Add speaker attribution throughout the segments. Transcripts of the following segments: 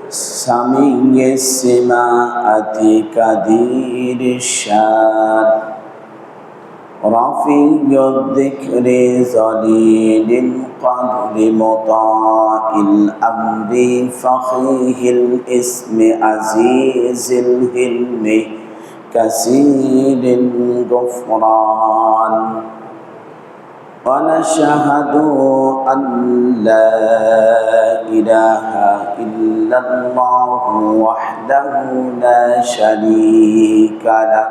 Speaker 1: سميع السماءة كثير الشان رفيع الذكر ذليل القدر مطاع الأمر فخيه الاسم عزيز الهلم كثير الغفران ونشهد أن لا إله إلا الله وحده لا شريك له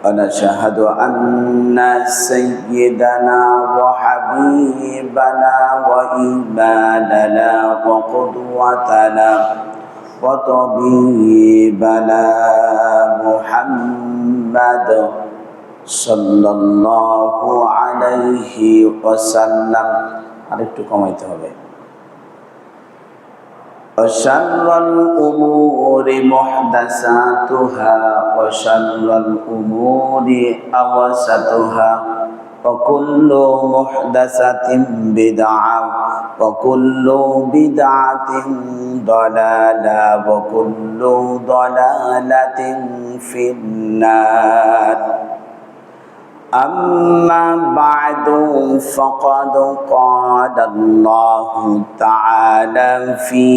Speaker 1: ونشهد أن سيدنا وحبيبنا وإمامنا وقدوتنا وطبيبنا محمد صلى الله عليه وسلم আরেকটু কমাইতে হবে وشر الأمور محدثاتها وشر الأمور أوسطها وكل محدثة بدعة وكل بدعة ضلالة وكل ضلالة في النار أما بعد فقد قال الله تعالى في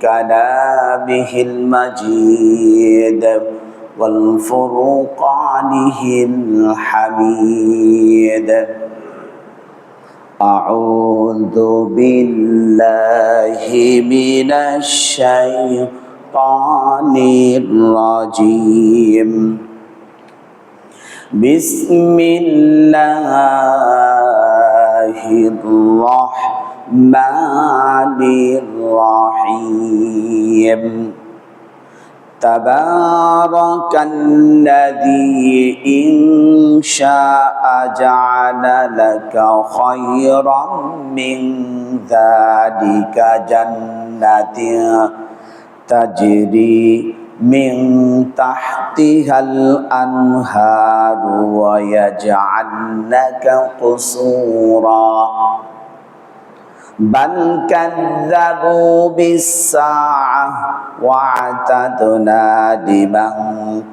Speaker 1: كلامه المجيد والفرقانه الحميد أعوذ بالله من الشيطان الرجيم بسم الله الرحمن الرحيم تبارك الذي إن شاء جعل لك خيرا من ذلك جنات تجري من تحتها الأنهار ويجعل لك قصورا بل كذبوا بالساعة واعتدنا لمن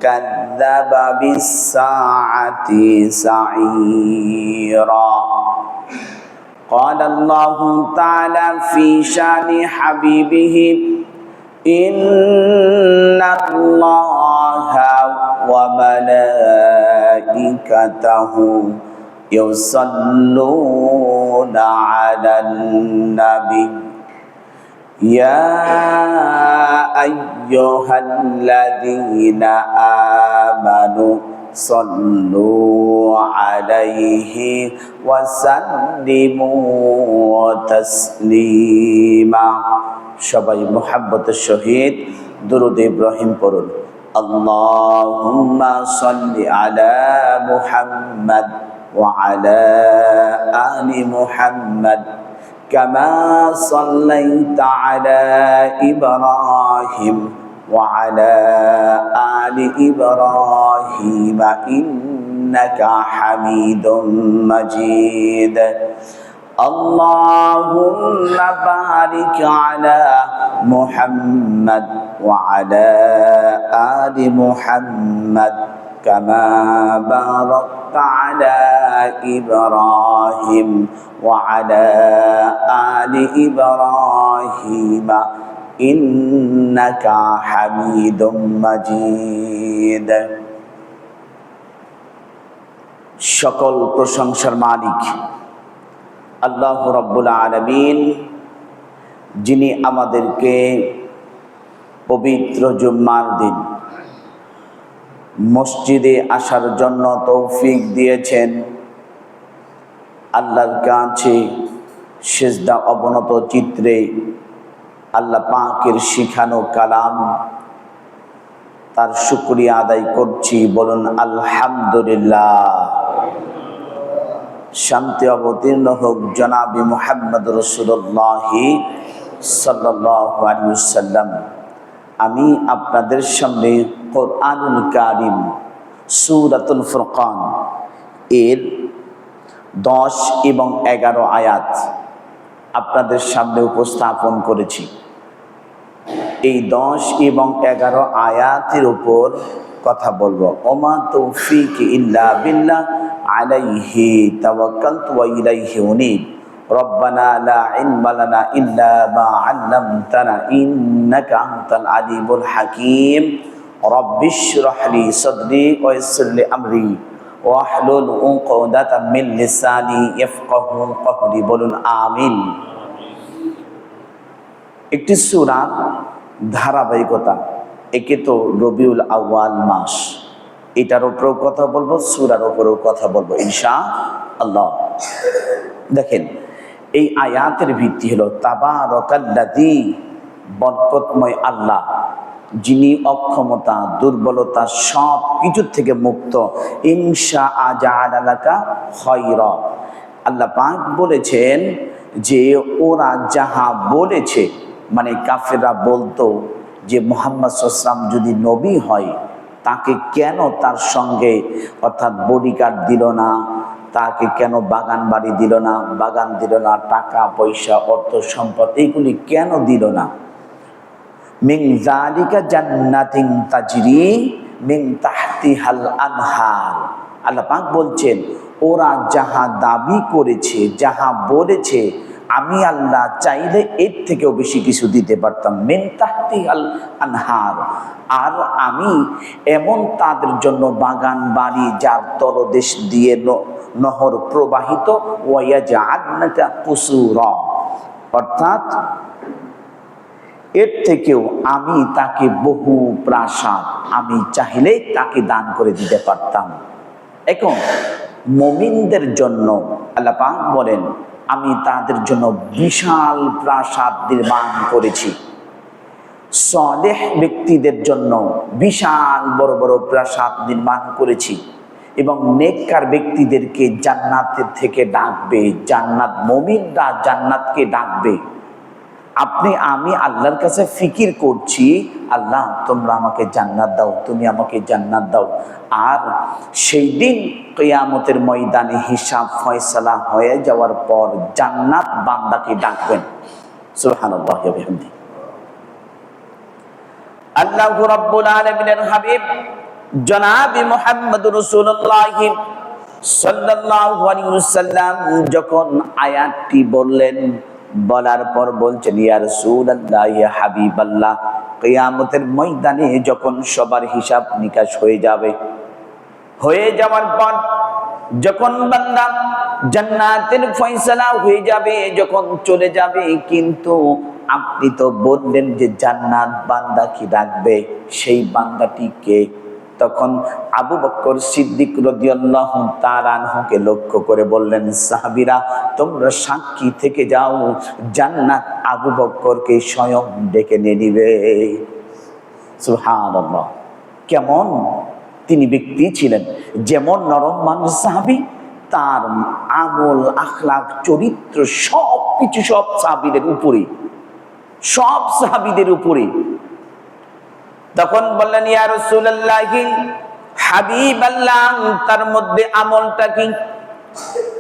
Speaker 1: كذب بالساعة سعيرا قال الله تعالى في شان حبيبه إن الله وملائكته يصلون على النبي يا أيها الذين آمنوا صلوا عليه وسلموا تسليما সবাই মুহাব্বতের সহিত দুরূদ ইব্রাহিম পড়ুন আল্লাহুম্মা সাল্লি আলা মুহাম্মাদ ওয়া আলা আলি মুহাম্মাদ কামা সাল্লাইতা আলা ইব্রাহিম ওয়া আলা আলি ইব্রাহিম ইন্নাকা হামিদুম মাজিদ اللهم بارك على محمد وعلى آل محمد كما باركت على إبراهيم وعلى آل إبراهيم إنك حميد مجيد সকল প্রশংসার মালিক আল্লাহ রাব্বুল আলামিন, যিনি আমাদেরকে পবিত্র জুম্মার দিন মসজিদে আসার জন্য তৌফিক দিয়েছেন। আল্লাহর কাছে সিজদা অবনত চিত্রে আল্লাহ পাকের শিখানো কালাম তার শুকরিয়া আদায় করছি। বলুন আলহামদুলিল্লাহ। শান্তি অবতীর্ণ হোক জনাবে মুহাম্মদ রাসূলুল্লাহ সাল্লাল্লাহু আলাইহি ওয়াসাল্লাম। আমি আপনাদের সামনে কোরআনুল কারীম সূরাতুল ফুরকান এর 10 এবং 11 আয়াত আপনাদের সামনে উপস্থাপন করেছি। এই 10 এবং 11 আয়াতের উপর কথা বলবো। ওমা তৌফিক ইল্লা বিল্লাহ আলাইহি তাওয়াক্কালতু ওয়া ইলাইহি উনীব। রব্বানা লা ইলমা লানা ইল্লা মা আল্লামতানা ইন্নাকা আনতাল আলিমুল হাকীম। রব্বিশরাহ লি সাদরি ওয়া ইয়াসসির লি আমরি ওয়াহলুল উকদাতাম মিন লিসানি ইয়াফকাহু কওলি। বলুন আমিন। একটি সূরার ধারাবাহিকতা, একে তো রবিউল আউয়াল মাস, এটার উপরেও কথা বলবো, সূরার উপরেও কথা বলবো ইনশাআল্লাহ। দেখেন, এই আয়াতের ভিত্তি হলো তাবারাকাল্লাযী, বরকতময় আল্লাহ, যিনি অক্ষমতা, দুর্বলতা সব কিছু থেকে মুক্ত। ইনশা আজাআলা লাকা খায়রা। আল্লাহ পাক বলেছেন যে ওরা যাহা বলেছে, মানে কাফেররা বলতো যে মুহাম্মদ সাল্লাল্লাহু আলাইহি ওয়াসাল্লাম যদি নবী হয় তাকে কেন তার সঙ্গে অর্থাৎ বডিগার্ড দিল না, তাকে কেন বাগান বাড়ি দিল না, বাগান দিল না, টাকা পয়সা অর্থ সম্পদ এইগুলি কেন দিল না। মিন যালিকা জান্নাতিন তাজরি মিন তাহতিহাল আনহার। আল্লাহ পাক বলছেন ওরা যাহা দাবি করেছে, যাহা বলেছে, আমি আল্লাহ চাইলে এর থেকেও বেশি কিছু দিতে পারতাম। মিন তাহতিহাল আনহার, আর আমি এমন তাদের জন্য বাগান বাড়ি যার তলদেশ দিয়ে নহর প্রবাহিত, ওয়ায়াজআলনাকা কুসুরা, অর্থাৎ এর থেকেও আমি তাকে বহু প্রাসাদ আমি চাইলে তাকে দান করে দিতে পারতাম। এখন মুমিনদের জন্য আল্লাহ পাক বলেন আমি তাদের জন্য বিশাল প্রাসাদ নির্মাণ করেছি। সালেহ ব্যক্তিদের জন্য বিশাল বড় বড় প্রাসাদ নির্মাণ করেছি এবং নেককার ব্যক্তিদেরকে জান্নাতের থেকে ডাকবে, জান্নাত, মুমিনরা জান্নাতকে ডাকবে। আমি আল্লাহর কাছে ফিকির করছি, আল্লাহ তোমরা আমাকে জান্নাত দাও, তুমি আমাকে জান্নাত দাও। আর সেই দিন কিয়ামতের ময়দানে হিসাব ফয়সালা হয়ে যাওয়ার পর জান্নাত বান্দাকে ডাকবেন। সুবহানাল্লাহি ওয়া বিহামদিহি। আল্লাহু রাব্বুল আলামিনের হাবিব জনাব মুহাম্মদুর রাসূলুল্লাহ সাল্লাল্লাহু আলাইহি ওয়াসাল্লাম যখন আয়াতটি বললেন, বলার পর বলছেন ইয়া রাসূলুল্লাহ, ইয়া হাবিবাল্লাহ, কিয়ামতের ময়দানে যখন সবার হিসাব নিকাশ হয়ে যাবে, হয়ে যাওয়ার পর যখন বান্দা জান্নাতের ফয়সালা হয়ে যাবে, যখন চলে যাবে, কিন্তু আপনি তো বললেন যে জান্নাত বান্দা কি ডাকবে, সেই বান্দাটি কে? তখন আবু বকর সিদ্দিক রাদিয়াল্লাহু তাআলা আনহুকে লক্ষ্য করে বললেন, সাহাবীরা তোমরা সাক্ষী থেকে যাও, জান্নাত আবু বকরকে স্বয়ং ডেকে নিয়ে নিবে। সুবহানাল্লাহ। কেমন তিনি ব্যক্তি ছিলেন, যেমন নরম মানুষ সাহাবী, তার আমল, আখলাক, চরিত্র সব কিছু সব সাহাবীদের উপরে, সব সাহাবীদের উপরে। তখন বললেন ইয়া রাসূলুল্লাহ, হাবিবাল্লাহ, তার মধ্যে আমলটা কি?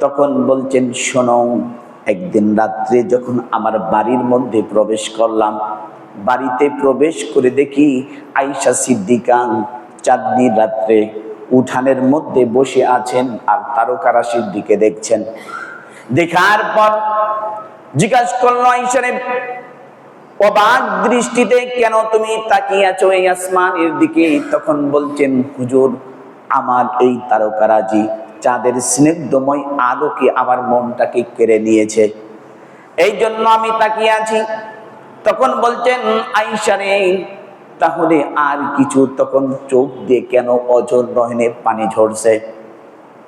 Speaker 1: তখন বলছেন শোনো, একদিন রাত্রে যখন আমার বাড়ির মধ্যে প্রবেশ করলাম, বাড়িতে প্রবেশ করে দেখি আয়েশা সিদ্দিকা চাঁদনির রাত্রে উঠানের মধ্যে বসে আছেন আর তারকারাশির দিকে দেখছেন। দেখার পর জিজ্ঞাসা করলো, আয়েশা রে, অবাক দৃষ্টিতে কেন তুমি তাকিয়ে আছো এই আসমানের দিকে? তখন বলছেন হুজুর, আমার এই তারকারাজি চাঁদের স্নিগ্ধময় আলোকে আমার মনটাকে কেড়ে নিয়েছে, এই জন্য আমি তাকিয়ে আছি। তখন বলছেন আয়েশা রে, তাহলে আর কিছু? তখন চোখ দিয়ে কেন অঝোর নয়নে পানি ঝরছে?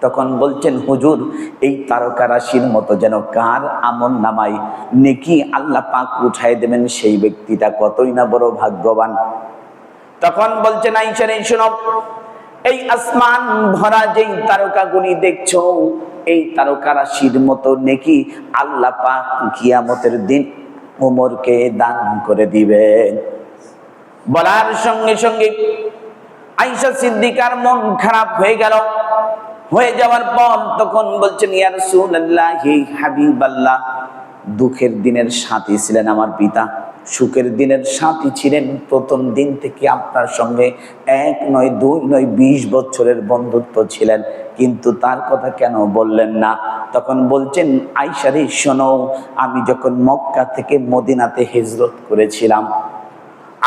Speaker 1: তখন বলছেন হুজুর, এই তারকারাশির মতো যেন কার আমল নামায় নেকি আল্লাহ পাক উঠাই দেবেন, সেই ব্যক্তিটা কতই না বড় ভাগ্যবান। তখন বলছেন আয়েশা রে শোনো, এই আসমান ভরা যেই তারকাগুলি দেখছো, এই তারকারাশির মতো নেকি আল্লাহ পাক কিয়ামতের দিন ওমরকে দান করে দিবেন। বলার সঙ্গে সঙ্গে আয়েশা সিদ্দিকার মন খারাপ হয়ে গেল। হয়ে যাওয়ার পর তখন বলছেন ইয়া রাসূলুল্লাহ, হাবিবাল্লাহ, দুঃখের দিনের সাথী ছিলেন আমার পিতা, সুখের দিনের সাথী ছিলেন, প্রথম দিন থেকে আপনার সঙ্গে 1 নয় 2 নয় 20 বছরের বন্ধুত্ব ছিলেন, কিন্তু তার কথা কেন বললেন না? তখন বলছেন, আয়েশা রে শোনো, আমি যখন মক্কা থেকে মদিনাতে হিজরত করেছিলাম,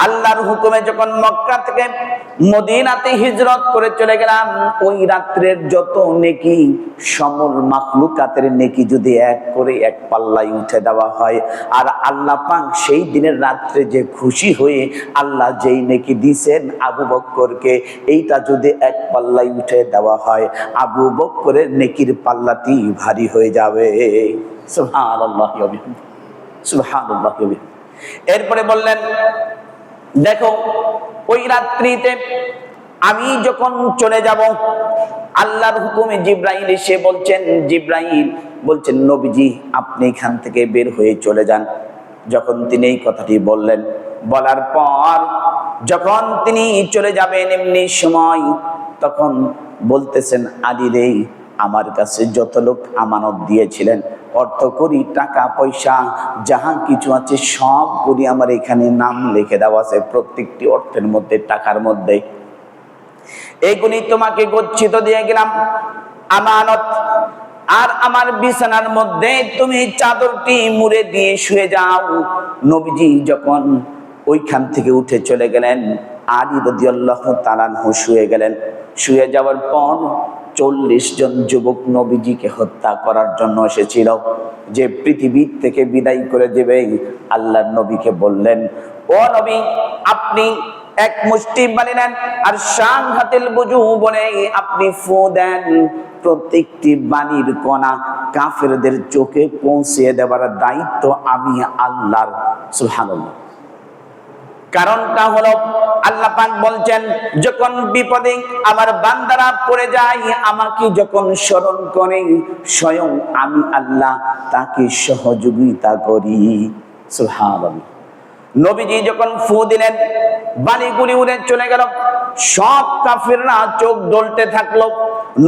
Speaker 1: আল্লাহর হুকুমে যখন মক্কা থেকে মদিনাতে হিজরত করে চলে গেলাম, ওই রাত্রের যত নেকি, সমল মাখলুকাতের নেকি যদি এক করে এক পাল্লায় উঠে দেওয়া হয়, আর আল্লাহ পাক সেই দিনের রাত্রে যে খুশি হয়ে আল্লাহ যেই নেকি দিয়েছেন আবু বকরকে, এইটা যদি এক পাল্লায় উঠে দেওয়া হয়, আবু বকরের নেকির পাল্লাটি ভারী হয়ে যাবে। সুবহানাল্লাহ ওয়া বিহামদিহি, সুবহানাল্লাহ ওয়া বিহামদিহি। এরপরে বললেন, দেখো ওই রাত্রিতে আমি যখন চলে যাব, আল্লাহর হুকুমে জিব্রাইল এসে বলছেন, জিব্রাইল বলছেন, নবীজি আপনি এখান থেকে বের হয়ে চলে যান। যখন তিনি এই কথাটি বললেন, বলার পর যখন তিনি চলে যাবেন এমনি সময়, তখন বলতেছেন, আলী রে, আমার কাছে যত লোক আমানত দিয়েছিলেন, অর্থ করি, টাকা পয়সা যাহা কিছু আছে সব করি আমার এখানে নাম লিখে দেওয়া আছে, প্রত্যেকটি অর্থের মধ্যে, টাকার মধ্যে। এইগুলি তোমাকে গচ্ছিত দিয়ে গেলাম আমানত, আর আমার বিছানার মধ্যে তুমি চাদরটি মুড়ে দিয়ে শুয়ে যাও। নবীজি যখন ওইখান থেকে উঠে চলে গেলেন, আলী রাদিয়াল্লাহু তাআলা আনহু শুয়ে গেলেন। শুয়ে যাওয়ার পর 40 জন যুবক নবীজিকে হত্যা করার জন্য এসেছিল, যে পৃথিবীর থেকে বিদায় করে দেবে। আল্লাহর নবীকে বললেন, ও নবী, আপনি এক মুষ্টি বানিয়ে নেন, আর শান হাতিল বুজু বলে আপনি ফু দেন, প্রত্যেকটি বাণীর কণা কাফেরদের চোখে পৌঁছে দেওয়ার দায়িত্ব আমি আল্লাহর। সুবহানাল্লাহ। কারণটা হলো, আল্লাহ পাক বলছেন, যখন বিপদে আমার বান্দারা পড়ে যায়, আমাকে যখন স্মরণ করে, স্বয়ং আমি আল্লাহ তাকে সহযোগিতা করি। সুবহানাল্লাহ। নবীজি যখন ফু দিলেন, বাণীগুলি উড়ে চলে গেল, সব কাফেররা চোখ ডলতে থাকলো।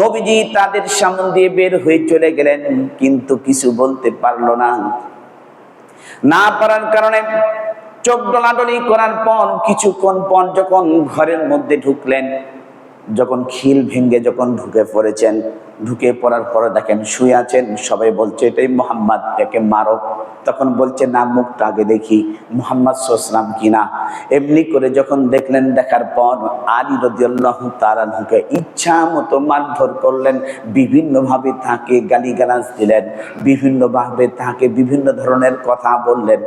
Speaker 1: নবীজি তাদের সামনে দিয়ে বের হয়ে চলে গেলেন, কিন্তু কিছু বলতে পারলো না। না পারার কারণে চোখ ডলাডলি করার পর কিছুক্ষণ পর যখন ঘরের মধ্যে ঢুকলেন, যখন খিল ভেঙে যখন ঢুকে পড়েছেন, ঢুকে পড়ার পরে দেখেন শুয়ে আছেন, সবাই বলছে এটাই মুহাম্মদ, একে মারো। তখন বলছে না, মুখটা আগে দেখি মুহাম্মদ সাল্লাল্লাহু কিনা। এমনি করে যখন দেখলেন, দেখার পর আলী রাদিয়াল্লাহু তাআলা আনহুকে ইচ্ছা মতো মারধর করলেন, বিভিন্নভাবে তাকে গালিগালাজ দিলেন, বিভিন্নভাবে তাকে বিভিন্ন ধরনের কথা বললেন।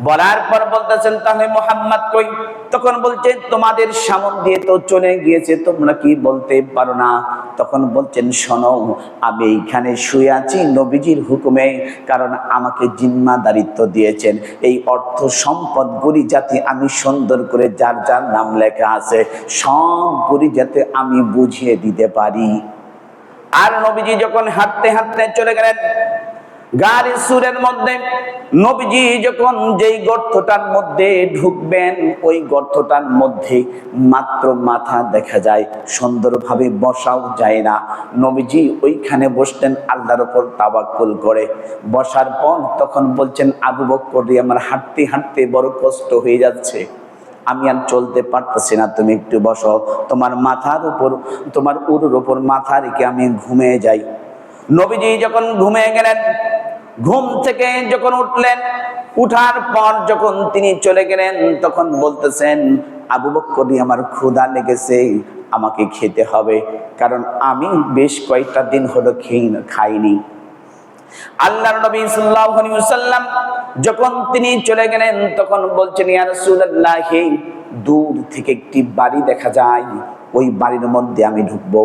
Speaker 1: বলার পর বলতেছেন, তাহলে মুহাম্মদ কই? তখন বলছে, তোমাদের সামনে দিয়ে তো চলে গিয়েছে, তোমরা কি বলতে পারো না? তখন বলছেন, শোনো, আমি এইখানে শুয়ে আছি নবীজির হুকুমে, কারণ আমাকে জিম্মাদারিত্ব দিয়েছেন এই অর্থ সম্পদগুলি যাতে আমি সুন্দর করে যার যার নাম লেখা আছে সবগুলি যাতে আমি বুঝিয়ে দিতে পারি। আর নবীজি যখন হাঁটতে হাঁটতে চলে গেলেন গাড়ি সুরের মধ্যে, নবীজি যখন যেই গর্তটার মধ্যে ঢুকবেন, ওই গর্তটার মধ্যে মাত্র মাথা দেখা যায়, সুন্দরভাবে বসাও যায় না। নবীজি ওইখানে বসতেন আল্লাহর উপর তাওয়াক্কুল করে। বসার পর তখন বলছেন, আবু বকর, আমার হাঁটতে হাঁটতে বড় কষ্ট হয়ে যাচ্ছে, আমি আর চলতে পারতেছি না, তুমি একটু বসো, তোমার মাথার উপর, তোমার উরুর উপর মাথা রেখে আমি ঘুমিয়ে যাই। নবীজি যখন ঘুমিয়ে গেলেন, ঘুম থেকে যখন উঠলেন, উঠার পর যখন তিনি চলে গেলেন, তখন বলতেছেন, আবু বকর, আমার ক্ষুধা লেগেছে, আমাকে খেতে হবে, কারণ আমি বেশ কয়েকটা দিন হলো খাইনি। আল্লাহর নবী সাল্লাল্লাহু আলাইহি ওয়াসাল্লাম যখন তিনি চলে গেলেন, তখন বলছেন, ইয়া রাসূলুল্লাহ, দূর থেকে একটি বাড়ি দেখা যায়, ওই বাড়ির মধ্যে আমি ঢুকবো।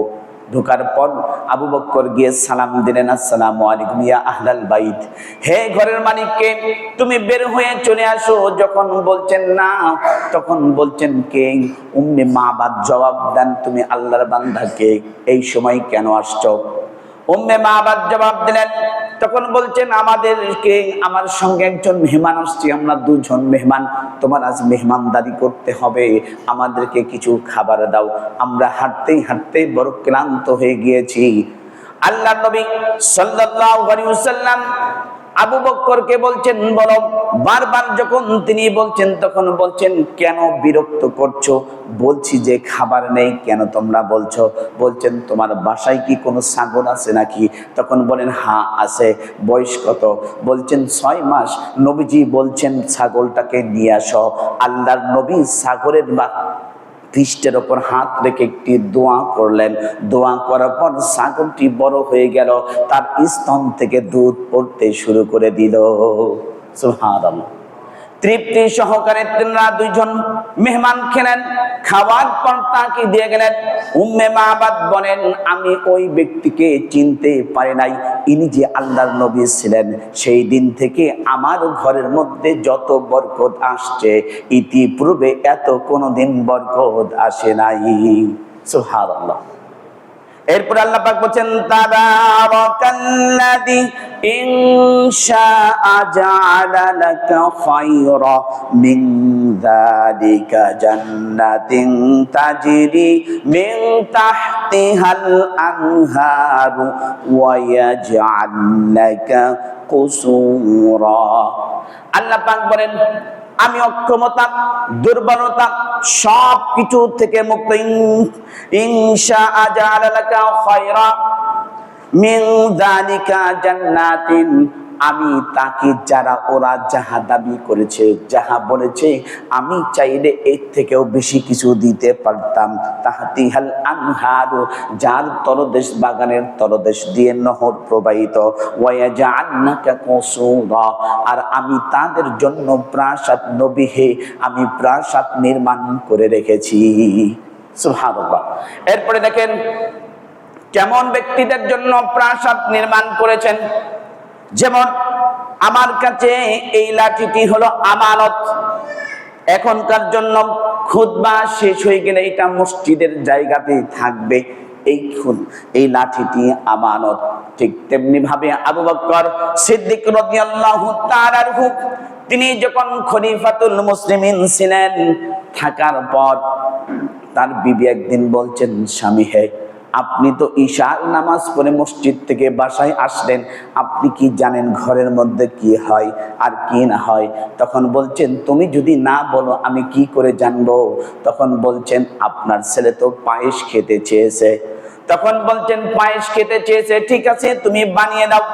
Speaker 1: ঢোকার পর আবু বকর গিয়ে সালাম দিলেন, আসসালামু আলাইকুম ইয়া আহলাল বাইত, হে ঘরের মালিককে, তুমি বের হয়ে চলে আসো। যখন বলছেন না, তখন বলছেন, কে? উম্মে মাবাদ জবাব দেন, তুমি আল্লাহর বান্দাকে এই সময় কেন আসছো? উম্মে মাবাদ জবাব দিলেন, তখন বলছেন, আমাদেরকে, আমার সঙ্গে একজন মেহমান আসছে, আমরা দুজন মেহমান, তোমার আজ মেহমানদারি করতে হবে, আমাদেরকে কিছু খাবার দাও, আমরা হাঁটতেই হাঁটতেই বড় ক্লান্ত হয়ে গিয়েছি। আল্লাহর নবী সাল্লাল্লাহু আলাইহি ওয়াসাল্লাম আবু বকরকে বলছেন বলো। বারবার যখন তিনি বলছেন তখন বলছেন কেন বিরক্ত করছো? বলছি যে খাবার নেই, কেন তোমরা বলছো? বলছেন তোমার বাসায় কি কোনো ছাগল আছে নাকি? তখন বলেন হ্যাঁ আছে। বয়স কত? বলছেন 6 মাস। নবীজি বলছেন ছাগলটাকে নিয়ে আসো। আল্লাহর নবী ছাগলের পৃষ্ঠের ওপর হাত রেখে একটি দোয়া করলেন। দোয়া করার পর ছাগলটি বড় হয়ে গেল, তার স্তন থেকে দুধ পড়তে শুরু করে দিল। সুবহানাল্লাহ। তৃপ্তি সহকারে তিনরা দুইজন মেহমান খেলেন। খাওয়ার পর তাকে দিয়ে গেলেন। উম্মে মাবাদ বলেন আমি ওই ব্যক্তিকে চিনতে পারি নাই, ইনি যে আল্লাহর নবী ছিলেন। সেই দিন থেকে আমার ঘরের মধ্যে যত বরকত আসছে, ইতিপূর্বে এত কোনোদিন বরকত আসে নাই। সুবহানাল্লাহ। এরপর আল্লাহ পাক বলেন তাবারাকাল্লাযী ইনশাআ জাআলা লাকা খায়রা মিন যালিকা জান্নাতিন তাজরি মিন তাহতিহাল আনহারু ওয়া ইয়াজআল লাকা কুসুরা। আল্লাহ পাক বলেন আমি অক্ষমতা, দুর্বলতা সব কিছু থেকে মুক্ত। ইনশাআ জাআলা লাকা খায়রা মিন যালিকা জান্নাতিন, আমি তাকে যারা ওরা যাহা দাবি করেছে, যাহা বলেছে, আমি চাইলে এর থেকেও বেশি কিছু দিতে পারতাম। তাহতিহাল আনহারু, যার তলদেশ বাগানের তলদেশ দিয়ে নহর প্রবাহিত। ওয়ায়াজআলনাকা কুসুরা, আর আমি তাদের জন্য প্রাসাদ, নবী হে আমি প্রাসাদ নির্মাণ করে রেখেছি। সুবহানাল্লাহ। এরপরে দেখেন কেমন ব্যক্তিদের জন্য প্রাসাদ নির্মাণ করেছেন। যেমন আমার কাছে এই লাঠিটি হলো আমানত। এখনকার জন্য খুতবা শেষ হয়ে গেলে এটা মসজিদের জায়গাতেই থাকবে। এই লাঠিটি আমানত। ঠিক তেমনি ভাবে আবু বকর সিদ্দিক রাদিয়াল্লাহু তাআলা আনহু, তিনি যখন খলিফাতুল মুসলিমিন ছিলেন, থাকার পর তার বিবি একদিন বলছেন স্বামী হে, আপনি তো ঈশার নামাজ পড়ে মসজিদ থেকে বাসায় আসলেন, আপনি কি জানেন ঘরের মধ্যে কি হয় আর কি না হয়? তখন বলছেন তুমি যদি না বলো আমি কি করে জানবো? তখন বলছেন আপনার ছেলে তো পায়েস খেতে চেয়েছে। তখন বলছেন পায়েস খেতে চেয়েছে, ঠিক আছে তুমি বানিয়ে দাও।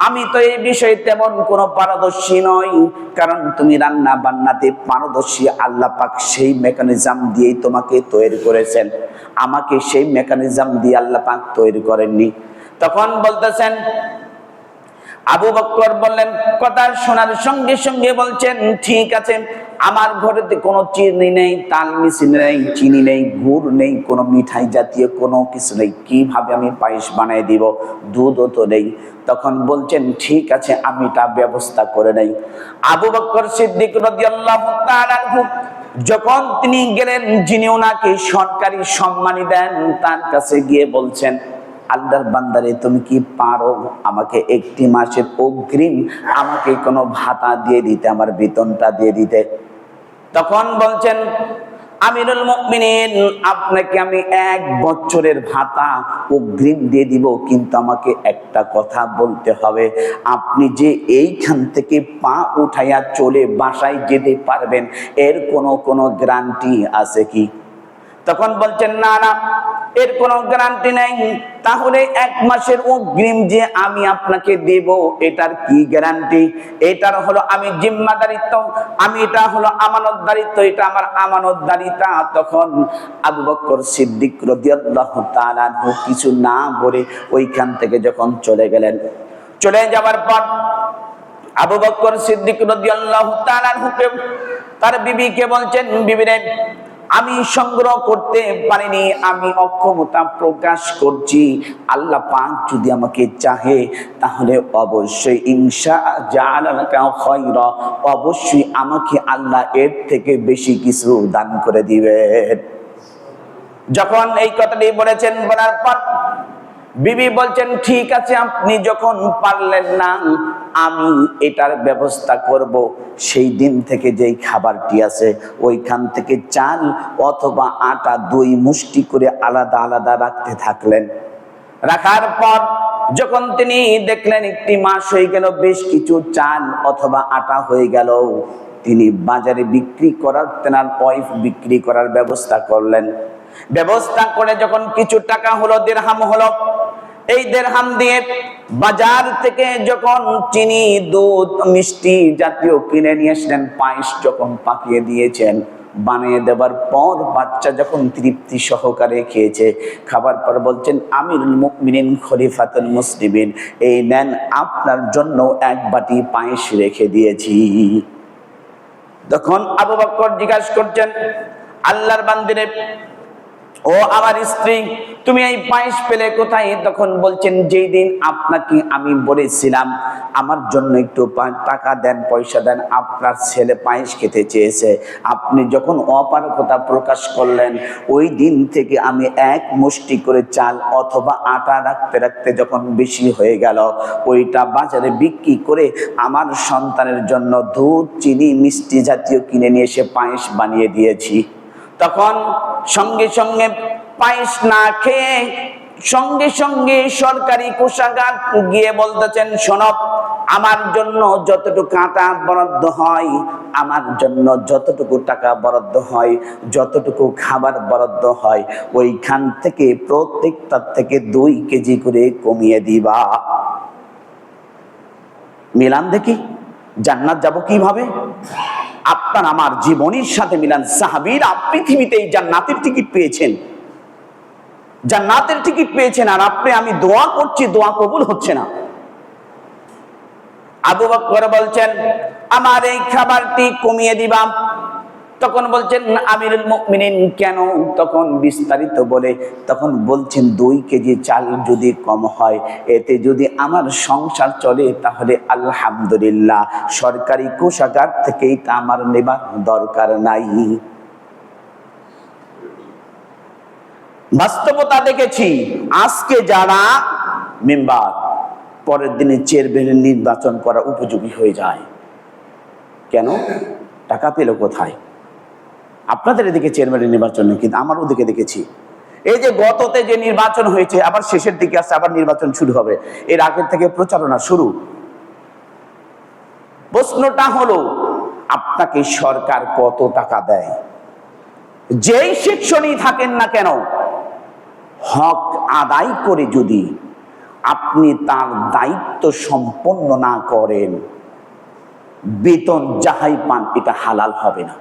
Speaker 1: আমি তো এই বিষয়ে তেমন কোনো পারদর্শী নই, কারণ তুমি রান্না বান্নাতে পারদর্শী। আল্লাহ পাক সেই মেকানিজম দিয়েই তোমাকে তৈরি করেছেন, আমাকে সেই মেকানিজম দিয়ে আল্লাহ পাক তৈরি করেননি। তখন বলতেছেন আবু বকর বললেন, কথা শোনার সঙ্গে সঙ্গে বলছেন ঠিক আছে, আমার ঘরেতে কোনো চিনি নেই, তাল মিশ্রি নেই, চিনি নেই, গুড় নেই, কোনো মিঠাই জাতীয় কোনো কিছু নেই, কিভাবে আমি পায়েস বানিয়ে দিব? দুধও তো নেই। তখন বলছেন ঠিক আছে আমি তা ব্যবস্থা করে নেই। আবু বকর সিদ্দিক রাদিয়াল্লাহু তাআলা আনহু যখন তিনি গেলেন, যিনি ওনাকে সরকারি সম্মানী দেন, তার কাছে গিয়ে বলছেন আল্লাহর বান্দারে তুমি কি পারো আমাকে 1 মাসের অগ্রিম আমাকে কোনো ভাতা দিয়ে দিতে, আমার বেতনটা দিয়ে দিতে? তখন বলছেন আমিরুল মুমিনিন, আপনাকে আমি 1 বছরের ভাতা অগ্রিম দিয়ে দিব, কিন্তু আমাকে একটা কথা বলতে হবে, আপনি যে এইখান থেকে পা উঠাইয়া চলে বাসায় যেতে পারবেন এর কোনো গ্যারান্টি আছে কি? তখন বলছেন না না, এর কোনো গ্যারান্টি নাই। তাহলে 1 মাসের অগ্রিম যে আমি আপনাকে দেব, এটার কি গ্যারান্টি? এটার হলো আমি জিম্মাদারিত্ব, আমি এটা হলো আমানতদারিত্ব, এটা আমার আমানতদারিতা। তখন আবু বকর সিদ্দিক রাদিয়াল্লাহু তাআলা আনহু কিছু না বলে ওইখান থেকে যখন চলে গেলেন, চলে যাওয়ার পর আবু বকর সিদ্দিক রাদিয়াল্লাহু তাআলা আনহু তার বিবিকে বলছেন, বিবিরে আমি সংগ্রহ করতে পারিনি, আমি অক্ষমতা প্রকাশ করছি। আল্লাহ পাক যদি আমাকে চাহে তাহলে অবশ্যই ইনশাআ জাআলা লাকা খায়রা, অবশ্যই আমাকে আল্লাহ এর থেকে বেশি কিছু দান করে দিবেন। যখন এই কথাটি বলেছেন, বলার পর বিবি বলছেন ঠিক আছে আপনি যখন পারলেন না, আমি এটার ব্যবস্থা করব। সেই দিন থেকে যেই খাবারটি আছে ওইখান থেকে চাল অথবা আটা 2 মুষ্টি করে আলাদা আলাদা রাখতে থাকলেন। রাখার পর যখন তিনি দেখলেন একটি মাস হয়ে গেল, বেশ কিছু চাল অথবা আটা হয়ে গেল, তিনি বাজারে বিক্রি করার, তেনার ওয়াইফ বিক্রি করার ব্যবস্থা করলেন। ব্যবস্থা করে যখন কিছু টাকা হলো, দিরহাম হলো, এই দিরহাম দিয়ে বাজার থেকে যখন চিনি, দুধ, মিষ্টি জাতীয় কিনে নিয়ে আসলেন, পায়েস যখন পাকিয়ে দিয়েছেন, বানিয়ে দেবার পর বাচ্চা যখন তৃপ্তি সহকারে খেয়েছে, খাবার পর বলছেন, আমিরুল মুমিনিন খলিফাতুল মুসলিমিন, এই নেন, আপনার জন্য এক বাটি পায়েস রেখে দিয়েছি। তখন আবু বকর জিজ্ঞাসা করছেন, আল্লাহর বান্দিরে, ও আমার স্ত্রী, তুমি এই পায়েস পেলে কোথায়? তখন বলছেন, যেই দিন আপনাকে আমি বলেছিলাম আমার জন্য একটু টাকা দেন, পয়সা দেন, আপনার ছেলে পায়েস খেতে চেয়েছে, আপনি যখন অপারগতা প্রকাশ করলেন, ওই দিন থেকে আমি এক মুষ্টি করে চাল অথবা আটা রাখতে রাখতে যখন বেশি হয়ে গেল, ওইটা বাজারে বিক্রি করে আমার সন্তানের জন্য দুধ, চিনি, মিষ্টি জাতীয় কিনে নিয়ে এসে পায়েস বানিয়ে দিয়েছি। তখন সঙ্গে সঙ্গে পায়েস না খেয়ে সঙ্গে সঙ্গে সরকারি কোষাগার গিয়ে বলতেছেন, শোনো, আমার জন্য যতটুকু আটা বরাদ্দ হয়, আমার জন্য যতটুকু টাকা বরাদ্দ হয়, যতটুকু খাবার বরাদ্দ হয়, ওইখান থেকে প্রত্যেকটার থেকে 2 কেজি করে কমিয়ে দিবা। মিলান দেখি, জান্নাত যাব কিভাবে? আপনার আমার জীবনের সাথে মিলান। সাহাবীরা পৃথিবীতে এই জান্নাতের টিকিট পেয়েছেন, জান্নাতের টিকিট পেয়েছেন, আর আপনি আমি দোয়া করছি, দোয়া কবুল হচ্ছে না। আবু বকর বলছেন, আমার এই খাবারটি কমিয়ে দিবা। তখন বলছেন, আমিরুল মুমিনিন, কেন? তখন বিস্তারিত বলে, তখন বলছেন, 2 কেজি চাল যদি কম হয়, এতে যদি আমার সংসার চলে, তাহলে আলহামদুলিল্লাহ, সরকারি কোষাগার থেকেই তা আমার নেবার দরকার নাই। বাস্তবতা দেখেছি, আজকে যারা মেম্বার, পরের দিনে চেয়ারম্যানের নির্বাচন করা উপযোগী হয়ে যায়। কেন? টাকা পেল কোথায়? আপনাদের এদিকে চেয়ারম্যানের নির্বাচন নেই, কিন্তু আমার ওদিকে দেখেছি, এই যে গততে যে নির্বাচন হয়েছে, আবার শেষের দিকে আসছে, আবার নির্বাচন শুরু হবে, এর আগের থেকে প্রচারণা শুরু। প্রশ্নটা হলো, আপনাকে সরকার কত টাকা দেয়? যেই সেকশনই থাকেন না কেন, হক আদায় করে যদি আপনি তার দায়িত্ব সম্পন্ন না করেন, বেতন যাহাই পান, এটা হালাল হবে না,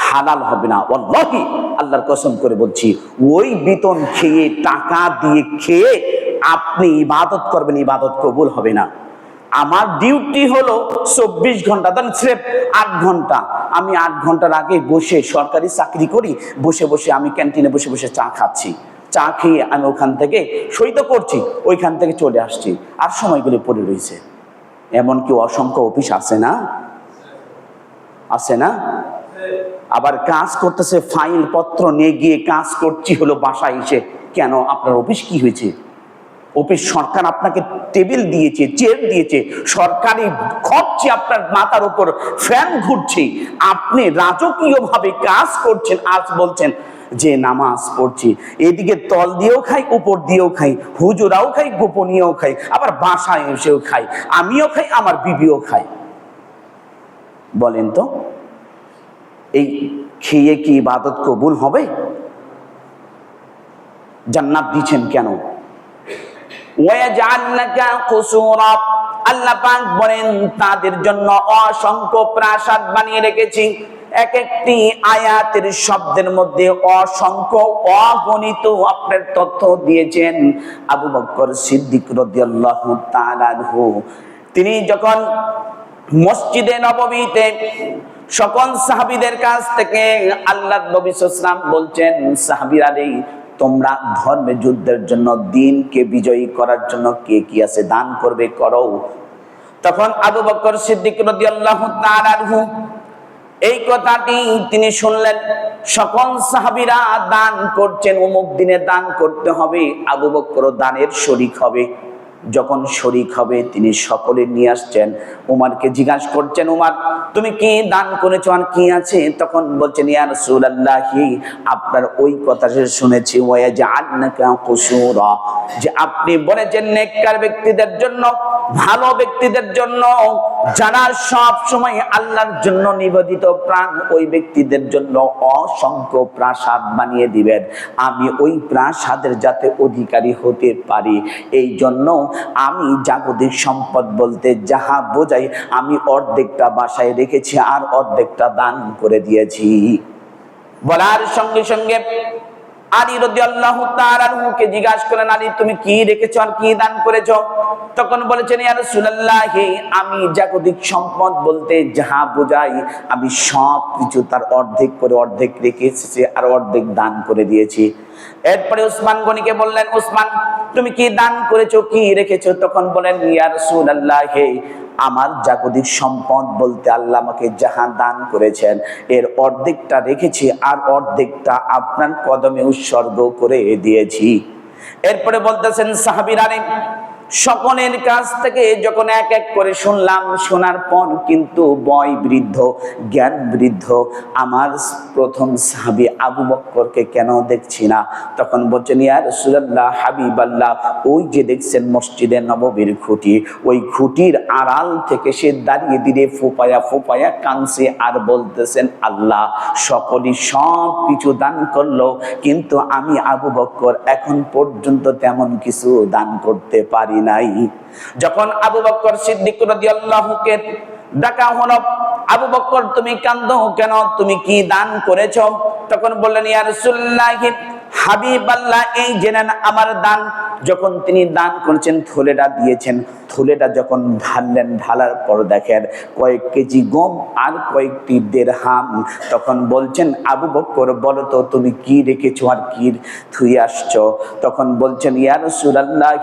Speaker 1: হালাল হবে না। ওয়াল্লাহি, আল্লাহর কসম করে বলছি, ওই বেতন খেয়ে, টাকা দিয়ে খেয়ে আপনি ইবাদত করবেন, ইবাদত কবুল হবে না। আমার ডিউটি হলো 24 ঘন্টা, ধরেন স্রেফ 8 ঘন্টা, আমি 8 ঘন্টার আগে বসে, সরকারি চাকরি করি, বসে বসে আমি ক্যান্টিনে বসে বসে চা খাচ্ছি, চা খেয়ে আমি ওখান থেকে সই তো করছি, ওইখান থেকে চলে আসছি, আর সময়গুলি পড়ে রয়েছে। এমনকি অসংখ্য অফিস আছে না, আছে না? আবার কাজ করতেছে, ফাইল পত্র নিয়ে গিয়ে কাজ করছি হলো বাসায় এসে। কেন? আপনার অফিস কি হয়েছে? অফিস সরকার আপনাকে টেবিল দিয়েছে, চেয়ার দিয়েছে, সরকারি খরচে আপনার মাথার উপর ফ্যান ঘুরছে, আপনি রাজকীয় ভাবে কাজ করছেন। আজ বলছেন যে নামাজ পড়ছি, এদিকে তল দিয়েও খাই, উপর দিয়েও খাই, হুজুরাও খাই, গোপনীয়ও খাই, আবার বাসায় এসেও খাই, আমিও খাই, আমার বিবিও খাই। বলেন তো, এই খেয়ে কি ইবাদত কবুল হবে? জান্নাত দিচ্ছেন কেন? ওয়াজআলনাকা কুসুরা, আল্লাহ পাক বলেন, তাদের জন্য অসংখ্য প্রাসাদ বানিয়ে রেখেছি। এক একটি আয়াতের শব্দের মধ্যে অসংখ্য, অগণিত আপনার তথ্য দিয়েছেন। আবু বকর সিদ্দিক রাদিয়াল্লাহু তাআলা আনহু, তিনি যখন মসজিদে নববীতে সকল সাহাবীদের কাছ থেকে আল্লাহর নবী সাল্লাল্লাহু আলাইহি ওয়াসাল্লাম বলছেন, সাহাবীরা রে, তোমরা ধর্মে যুদ্ধের জন্য, দ্বীনকে বিজয়ী করার জন্য কে কি আছে, দান করবে, করো। তখন আবু বকর সিদ্দিক রাদিয়াল্লাহু তাআলা আনহু এই কথাটি তিনি শুনলেন, সকল সাহাবীরা দান করছেন, অমুক দিনে দান করতে হবে, আবু বকর দানের শরীক হবে। যখন শরীক হবে তিনি সকলে নিয়ে আসছেন, উমারকে জিজ্ঞাসা করছেন, উমার তুমি কি দান করেছো আর কি আছে? তখন বলছেন, ইয়া রাসূলুল্লাহি আপনার ওই কথা শুনেছি, ওয়াজআলনাকা কুসুরা, যে আপনি বলেছেন নেককার ব্যক্তিদের জন্য, ভালো ব্যক্তিদের জন্য, যারা সব সময় আল্লাহর জন্য নিবেদিত প্রাণ, ওই ব্যক্তিদের জন্য অসংখ্য প্রাসাদ বানিয়ে দিবেন। আমি ওই প্রাসাদের যাতে অধিকারী হতে পারি, এই জন্য আমি জাগতিক সম্পদ বলতে যাহা বোঝাই আমি অর্ধেকটা বাসায় রেখেছি আর অর্ধেকটা দান করে দিয়েছি। বলার সঙ্গে সঙ্গে আলী রাদিয়াল্লাহু তাআলা আনহুকে জিজ্ঞাসা করেন, আলী তুমি কি রেখেছো আর কি দান করেছো? তখন বলেছেন, ইয়া রাসূলুল্লাহ আমি জাগতিক সম্পদ বলতে যাহা বোঝাই আমি সব কিছু তার অর্ধেক করে অর্ধেক রেখে এসেছি আর অর্ধেক দান করে দিয়েছি। এরপরে উসমান গনিকে বললেন, উসমান তুমি কি দান করেছো, কি রেখেছো? তখন বলেন, ইয়া রাসূলুল্লাহ আমার জাগতিক সম্পদ বলতে আল্লাহ আমাকে যাহা দান করেছেন এর অর্ধেকটা রেখেছি আর অর্ধেকটা আপনার কদমে উৎসর্গ করে দিয়েছি। এরপরে বলতেছেন সাহাবীরা, সকলের কাছ থেকে যখন এক এক করে শুনলাম, শোনার পর কিন্তু বয় বৃদ্ধ জ্ঞান বৃদ্ধ আমার প্রথম সাহাবী আবু বকরকে কেন দেখছি না? তখন বলছেন, ইয়া রাসূলুল্লাহ হাবিবাল্লাহ ওই যে দেখছেন মসজিদে নববীর খুঁটি, ওই খুঁটির আড়াল থেকে সে দাঁড়িয়ে দিয়ে ফোপায়া ফোপায়া কাঁদছে আর বলতেছেন, আল্লাহ সকলই সব কিছু দান করলো কিন্তু আমি আবু বকর এখন পর্যন্ত তেমন কিছু দান করতে পারি নাই। যখন আবু বকর সিদ্দিক রাদিয়াল্লাহু কে ডাকা হলো, আবু বকর তুমি কাঁদো কেন, তুমি কি দান করেছো? তখন বললেন, ইয়া রাসূলুল্লাহ হাবিবাল্লাহ এই জেনেন আমার দান। যখন তিনি দান করেছেন থলেটা দিয়েছেন, থলেটা যখন ঢাললেন, ঢালার পর দেখেন কয়েক কেজি গম আর কয়েকটি দিরহাম। তখন বলছেন, আবু বকর বলো তো তুমি কি রেখেছো আর কি থুই আসছো? তখন বলছেন, ইয়া রাসূলুল্লাহ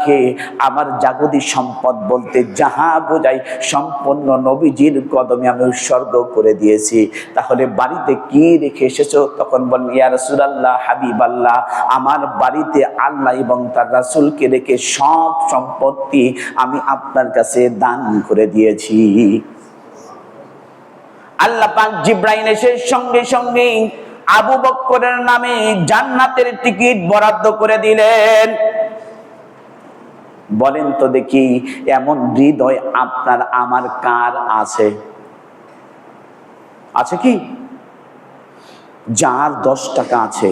Speaker 1: আমার জাগতিক সম্পদ বলতে যাহা বোঝাই সম্পূর্ণ নবীজির কদমে আমি উৎসর্গ করে দিয়েছি। তাহলে বাড়িতে কি রেখে এসেছো? তখন বললেন, ইয়া রাসূলুল্লাহ হাবিবাল্লাহ আমার বাড়িতে আল্লাহ এবং তার রাসূলকে রেখে সব সম্পত্তি আমি আপনার কাছে দান করে দিয়েছি। আল্লাহ পাক জিবরাইল এসে সঙ্গে সঙ্গে আবু বকরের নামে জান্নাতের টিকিট বরাদ্দ করে দিলেন। বলেন তো দেখি এমন হৃদয় আপনার আমার কার আছে? আছে কি? যার 10 টাকা আছে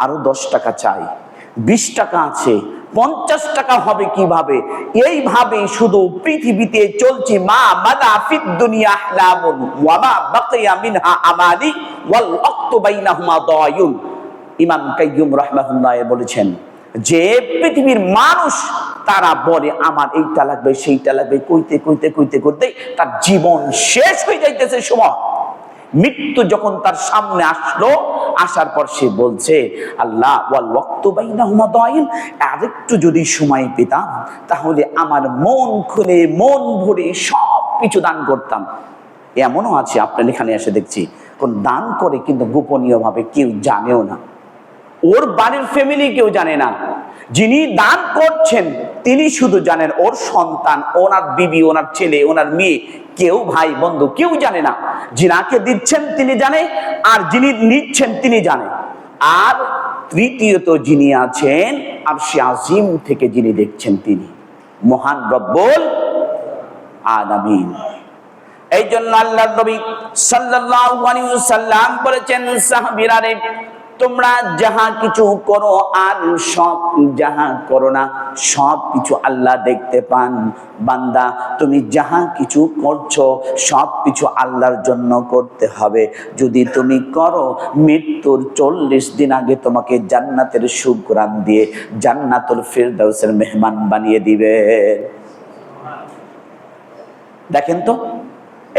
Speaker 1: আরো 10 টাকা চাই, 20 টাকা আছে 50 টাকা হবে কিভাবে? এইভাবে শুধু পৃথিবীতে চলছি। মা মাদা ফিদ দুনিয়া আহলামুন ওয়া মা বাকিয়া মিনহা আমানি ওয়াল ওয়াক্তু বাইনাহুমা দায়ুন। ইমাম কাইয়ুম রাহমাহুল্লাহ বলেছেন যে পৃথিবীর মানুষ তারা বলে আমার এইটা লাগবে সেইটা লাগবে, কইতে কইতে কইতে কইতে তার জীবন শেষ হয়ে যাইতেছে। সময় মৃত্যু যখন তার সামনে আসলো, আসার পর সে বলছে, আল্লাহ ওয়াল ওয়াক্তু বাইনাহুমা দায়ুন, আরেকটু যদি সময় পেতাম তাহলে আমার মন খুলে মন ভরে সব কিছু দান করতাম। এমনও আছে আপনার এখানে এসে দেখছি কোন দান করে কিন্তু গোপনীয় ভাবে কেউ জানেও না, ওর বাড়ির ফ্যামিলি কেউ জানে না। যিনি দান করছেন তিনি শুধু জানেন, ওর সন্তান, ওনার বিবি, ওনার ছেলে, ওনার মেয়ে, কেউ ভাই বন্ধু কেউ জানে না। যিনাকে দিচ্ছেন তিনি জানে আর যিনি নিচ্ছেন তিনি জানে। আর তৃতীয়ত যিনি আছেন আরশে আজিম থেকে যিনি দেখছেন তিনি মহান রব্বুল আলামিন। এই জন্য আল্লাহর নবী সাল্লাল্লাহু আলাইহি ওয়াসাল্লাম বলেছেন, সাহাবীরা রে তোমরা যাহা কিছু করো আর সব যাহা করো না সব কিছু আল্লাহ দেখতে পান। বান্দা তুমি যাহা কিছু করছো সব কিছু আল্লাহর জন্য করতে হবে। যদি তুমি করো মৃত্যুর 40 দিন আগে তোমাকে জান্নাতের সুঘ্রাণ দিয়ে জান্নাতুল ফিরদাউসের মেহমান বানিয়ে দিবে। দেখেন তো,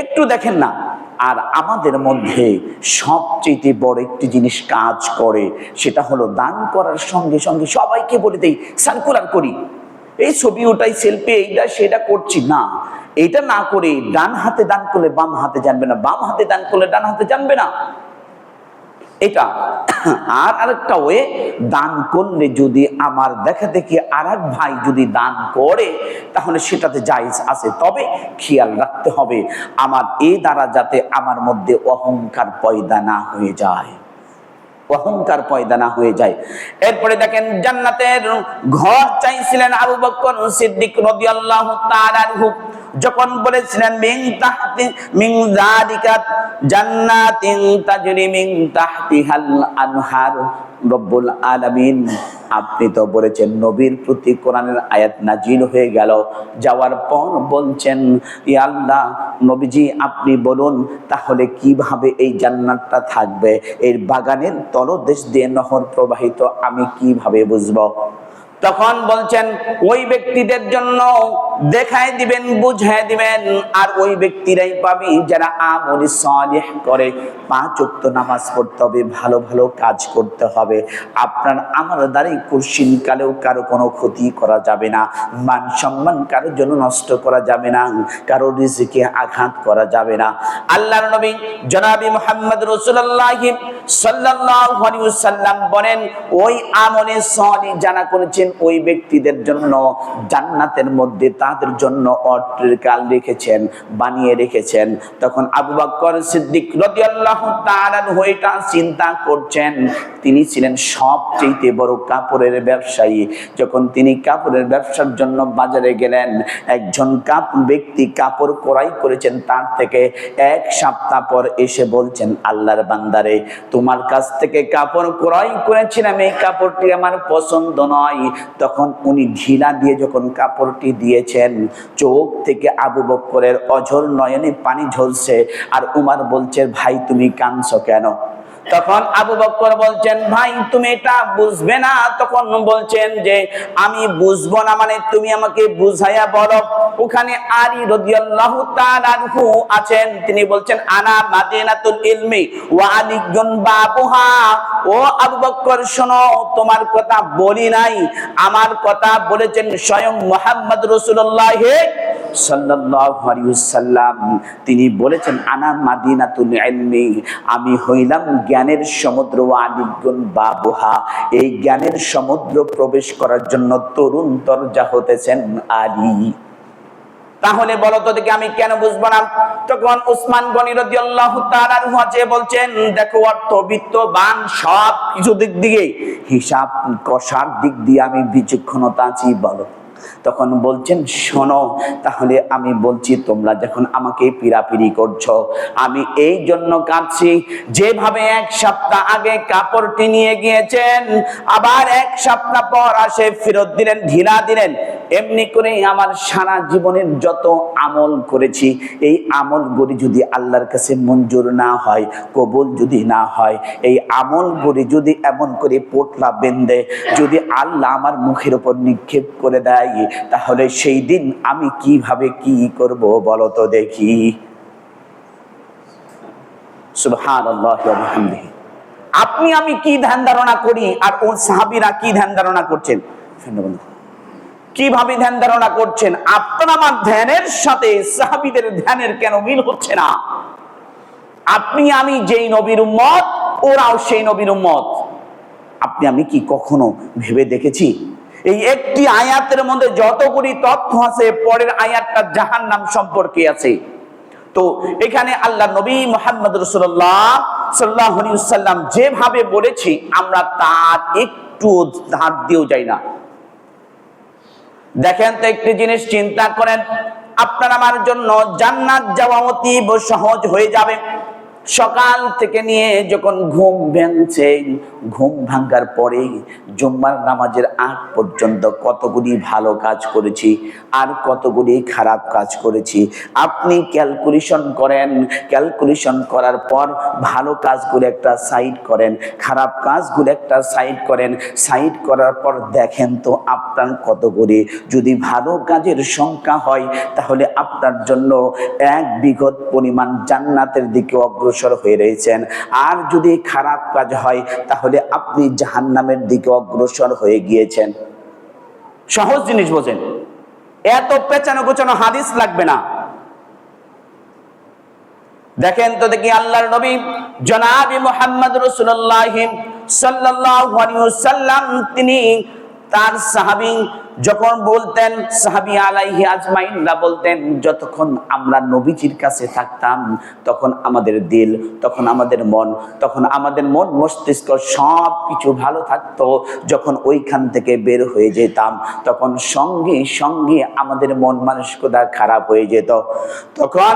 Speaker 1: একটু দেখেন না। আর আমাদের মধ্যে সবচেয়ে বড় একটি জিনিস কাজ করে, সেটা হলো দান করার সঙ্গে সঙ্গে সবাইকে বলে দেই সার্কুলার করি, এই ছবি ওটাই সেলফি এইটা সেটা করছি না। এটা না করে ডান হাতে দান করলে বাম হাতে জানবে না, বাম হাতে দান করলে ডান হাতে জানবে না। এটা। আর আরেকটা ওয়ে, দান করলে যদি আমার দেখা দেখি আর এক ভাই যদি দান করে তাহলে সেটাতে জায়েজ আছে, তবে খেয়াল রাখতে হবে আমার এই দ্বারা যাতে আমার মধ্যে অহংকার পয়দা না হয়ে যায়, অহংকার পয়দা না হয়ে যায়। এরপরে দেখেন জান্নাতের ঘর চাইছিলেন আবু বকর সিদ্দিক রাদিয়াল্লাহু তাআলা আনহু, যখন বলেছিলেন মিন যালিকা জান্নাতিন তাজরি মিন তাহতিহাল আনহার, রব্বুল আলামিন আপনি তো বলেছেন নবীর প্রতি কোরআনের আয়াত নাজিল হয়ে গেল, যাওয়ার পর বলছেন ইয়া আল্লাহ নবীজি আপনি বলুন তাহলে কিভাবে এই জান্নাতটা থাকবে, এর বাগানের তলদেশ দিয়ে নহর প্রবাহিত, আমি কিভাবে বুঝবো? তখন বলছেন ওই ব্যক্তিদের জন্য দেখায় দিবেন, বুঝায় দিবেন, আর ওই ব্যক্তিরাই পাবি যারা আমল সালেহ করে, 5 ওয়াক্ত নামাজ পড়তে হবে, ভালো ভালো কাজ করতে হবে, আপনার আমার দ্বারাই কুরসিন কালেও কারো কোনো ক্ষতি করা যাবে না, মান সম্মান কারোর জন্য নষ্ট করা যাবে না, কারো রিজিকে আঘাত করা যাবে না। আল্লাহর নবী জনাবি মুহাম্মদ রাসূলুল্লাহ সাল্লাল্লাহু আলাইহি ওয়াসাল্লাম বলেন ওই আমলে সালেহ যারা করেছেন ওই ব্যক্তিদের জন্য জান্নাতের মধ্যে তাদের জন্য অট্টালিকা রেখেছেন, বানিয়ে রেখেছেন। তখন আবু বকর সিদ্দিক রাদিয়াল্লাহু তাআলা আনহু এটা চিন্তা করছেন, তিনি ছিলেন সবচেয়ে বড় কাপড়ের ব্যবসায়ী। যখন তিনি কাপড়ের ব্যবসার জন্য বাজারে গেলেন, একজন ব্যক্তি কাপড় ক্রয় করেছেন, তার থেকে 1 সপ্তাহ পর এসে বলছেন আল্লাহর বান্দারে তোমার কাছ থেকে কাপড় ক্রয় করেছিলাম, এই কাপড়টি আমার পছন্দ নয়। তখন উনি ঢিলা দিয়ে যখন কাপড়টি দিয়েছেন, চোখ থেকে আবু বকরের অঝর নয়নে পানি ঝরছে, আর উমর বলছে ভাই তুমি কাঁদছো কেন? তখন আবু বকর বলছেন ভাই তুমি এটা বুঝবে না। তখন বলছেন যে আমি বুঝবো না মানে তুমি আমাকে বুঝাইয়া বলো। ওখানে আলী রাদিয়াল্লাহু তাআলা আনহু আছেন, তিনি বলছেন আনা মাদিনাতুল ইলমি ওয়া আলিয়ুন বাবুহা। ও আবু বকর শোনো, তোমার কথা বলি নাই, আমার কথা বলেছেন স্বয়ং মুহাম্মদ রাসূলুল্লাহ সাল্লাল্লাহু আলাইহি ওয়াসাল্লাম। তিনি বলেছেন আনা মাদিনাতুল ইলমি, আমি হইলাম জ্ঞানের সমুদ্র, আলিগুন বাবুহা, এই জ্ঞানের সমুদ্র প্রবেশ করার জন্য তরুণ দরজা হতেছেন আলী। তাহলে বলো তো দেখি আমি কেন বুঝবো না? তখন উসমান গনি রাদিয়াল্লাহু তাআলা আনহু আছে বলছেন দেখো অর্থবিত্তবান সব কিছু দিক দিয়ে হিসাব কষার দিক দিয়ে আমি বিচক্ষণতা আছি বলো। তখন বলছেন শোনো, তাহলে আমি বলছি তোমরা যখন আমাকে পিরাপিরি করছো, আমি এই জন্য কাঁদছি, যেভাবে 1 সপ্তাহ আগে কাপড়টি নিয়ে গিয়েছেন, আবার 1 সপ্তাহ পর আসে ফেরত দিলেন, ঢিলা দিলেন, এমনি করে আমার সারা জীবনের যত আমল করেছি, এই আমলগুলি যদি আল্লাহর কাছে মঞ্জুর না হয়, কবুল যদি না হয়, এই আমলগুলি যদি এমন করে পোটলা বেঁধে যদি আল্লাহ আমার মুখের উপর নিক্ষেপ করে দেয়, তাহলে সেই দিন আমি কিভাবে কি করব বলো তো দেখি। সুবহানাল্লাহি ওয়া বিহামদিহি। আপনি আমি কি ধ্যান ধারণা করি আর ওই সাহাবীরা কি ধ্যান ধারণা করছেন, কিভাবে ধ্যান ধারণা করছেন? আপনার আমার ধ্যানের সাথে সাহাবীদের ধ্যানের কেন মিল হচ্ছে না? আপনি আমি যেই নবীর উম্মত, ওরাও সেই নবীর উম্মত। আপনি আমি কি কখনো ভেবে দেখেছি এই একটি আয়াতের মধ্যে যতগুলি তথ্য আছে, পরের আয়াতটা জাহান্নাম সম্পর্কে আছে। তো এখানে আল্লাহ নবী মুহাম্মদ রাসূলুল্লাহ সাল্লাল্লাহু আলাইহি ওয়াসাল্লাম যেভাবে বলেছি, আমরা তার একটু ধার দিয়েও যাই না। দেখেন তো একটি জিনিস চিন্তা করেন, আপনার আমার জন্য জান্নাত যাওয়া অতীব সহজ হয়ে যাবে। সকাল থেকে নিয়ে যখন ঘুম ভাঙছে, ঘুম ভাঙার পরে জুম্মার নামাজের আগ পর্যন্ত কতগুলি ভালো কাজ করেছি আর কতগুলি খারাপ কাজ করেছি, আপনি ক্যালকুলেশন করেন। ক্যালকুলেশন করার পর ভালো কাজগুলো একটা সাইড করেন, খারাপ কাজগুলো একটা সাইড করেন। সাইড করার পর দেখেন তো আপনার কতগুলি, যদি ভালো কাজের সংখ্যা হয় তাহলে আপনার জন্য 1 বিঘত পরিমাণ জান্নাতের দিকে অগ্রসর হয়ে রয়েছেন। আর যদি খারাপ কাজ হয় তাহলে আপনি জাহান্নামের দিকে অগ্রসর হয়ে গিয়েছেন। সহজ জিনিস বোঝেন, এত পেঁচানো গোছানো হাদিস লাগবে না। দেখেন তো দেখি আল্লাহর নবী জনাবে মুহাম্মদ রাসূলুল্লাহ সাল্লাল্লাহু আলাইহি ওয়াসাল্লাম তিনি তার সাহাবী যখন বলতেন, সাহাবী আলাইহি আজমাইনরা বলতেন, যতক্ষণ আমরা নবীজির কাছে থাকতাম তখন আমাদের দিল, তখন আমাদের মন, মস্তিষ্ক সব কিছু ভালো থাকতো। যখন ওইখান থেকে বের হয়ে যেতাম তখন সঙ্গে সঙ্গে আমাদের মন মানসিকতা খারাপ হয়ে যেত। তখন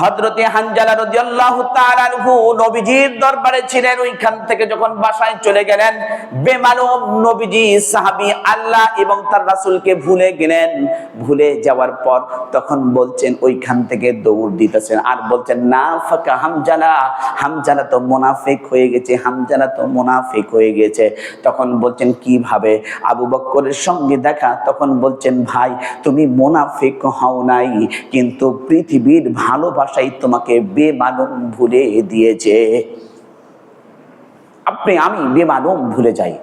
Speaker 1: হযরতে হানজালা রাদিয়াল্লাহু তাআলা আনহু নবীজির দরবারে ছিলেন, ওইখান থেকে যখন বাসায় চলে গেলেন বেমালুম নবীজি সাহাবী আল্লাহ এবং তার রাসূলকে ভুলে গেলেন। ভুলে যাওয়ার পর তখন বলছেন, ওইখান থেকে দৌড় দিতেছেন আর বলছেন, না ফাকা হামজালা তো মুনাফিক হয়ে গেছে, হামজালা তো মুনাফিক হয়ে গেছে। তখন বলছেন কিভাবে? আবু বকরের সঙ্গে দেখা। তখন বলছেন, ভাই তুমি মুনাফিক হও নাই, কিন্তু পৃথিবীর ভালোবাসাই তোমাকে বেমালুম ভুলে দিয়েছে। আমি বেমালুম ভুলে যাই।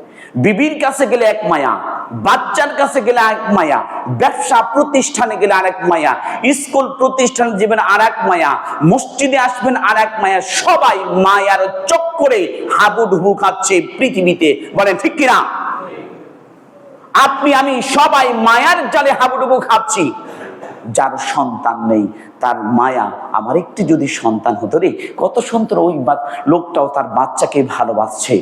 Speaker 1: বিবির কাছে গেলে এক মায়া, বাচ্চার কাছে গেলে এক মায়া, ব্যবসা প্রতিষ্ঠানে গেলে আরেক মায়া, স্কুল প্রতিষ্ঠান জীবনে আরেক মায়া, মসজিদে আসবেন আরেক মায়া। সবাই মায়ার চক্করে হাবুডুবু খাচ্ছে পৃথিবীতে, বলেন ঠিক কিনা? আমি সবাই মায়ার জালে হাবুডুবু খাচ্ছি। যার সন্তান নেই তার মায়া, আমার একটি যদি সন্তান হতো রে, কত সুন্দর ওই লোকটাও তার বাচ্চাকে ভালোবাসছে।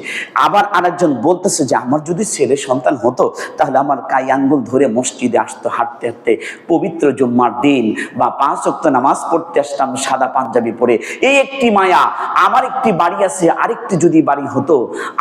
Speaker 1: আবার আরেকজন বলতেছে যে আমার যদি ছেলে সন্তান হতো তাহলে আমার কাই আঙ্গুল ধরে মসজিদে আসতো হাঁটতে হাঁটতে, পবিত্র জুম্মার দিন বা 5 ওয়াক্ত নামাজ পড়তে আসতাম সাদা পাঞ্জাবি পরে। এই একটি মায়া। আমার একটি বাড়ি আছে, আরেকটি যদি বাড়ি হতো।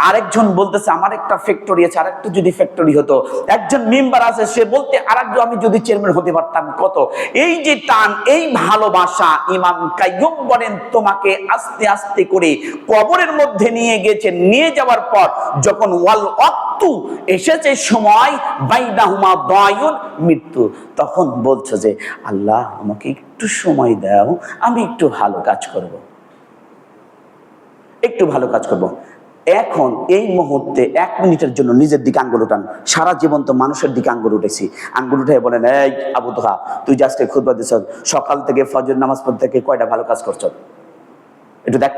Speaker 1: আরেকজন বলতেছে আমার একটা ফ্যাক্টরি আছে, আরেকটা যদি ফ্যাক্টরি হতো। একজন মেম্বার আছে, সে বলতে আরেকজন আমি যদি চেয়ারম্যান হতে পারতাম কত। এই যে টান, এই ভালোবাসা, ইমাম কাইয়ুম বলেন তোমাকে আস্তে আস্তে করে কবরের মধ্যে নিয়ে গেছে। নিয়ে যাওয়ার পর যখন ওয়াল ওয়াক্তু এসেছে, সময় বাইনাহুমা দায়ুন, মৃত্যু, তখন বলছে যে আল্লাহ আমাকে একটু সময় দাও, আমি একটু ভালো কাজ করব, একটু ভালো কাজ করব। এখন এই মুহূর্তে 1 মিনিটের জন্য নিজের দিকে আঙ্গুল উঠান। সারা জীবন তো মানুষের দিকে আঙ্গুল উঠেছি, আঙ্গুল উঠে বলেন, এই আবু তোহা, তুই যে আজকে খুতবা দিছ, সকাল থেকে ফজর নামাজ পড়তে থেকে কয়টা ভালো কাজ করছ? একটু দেখ,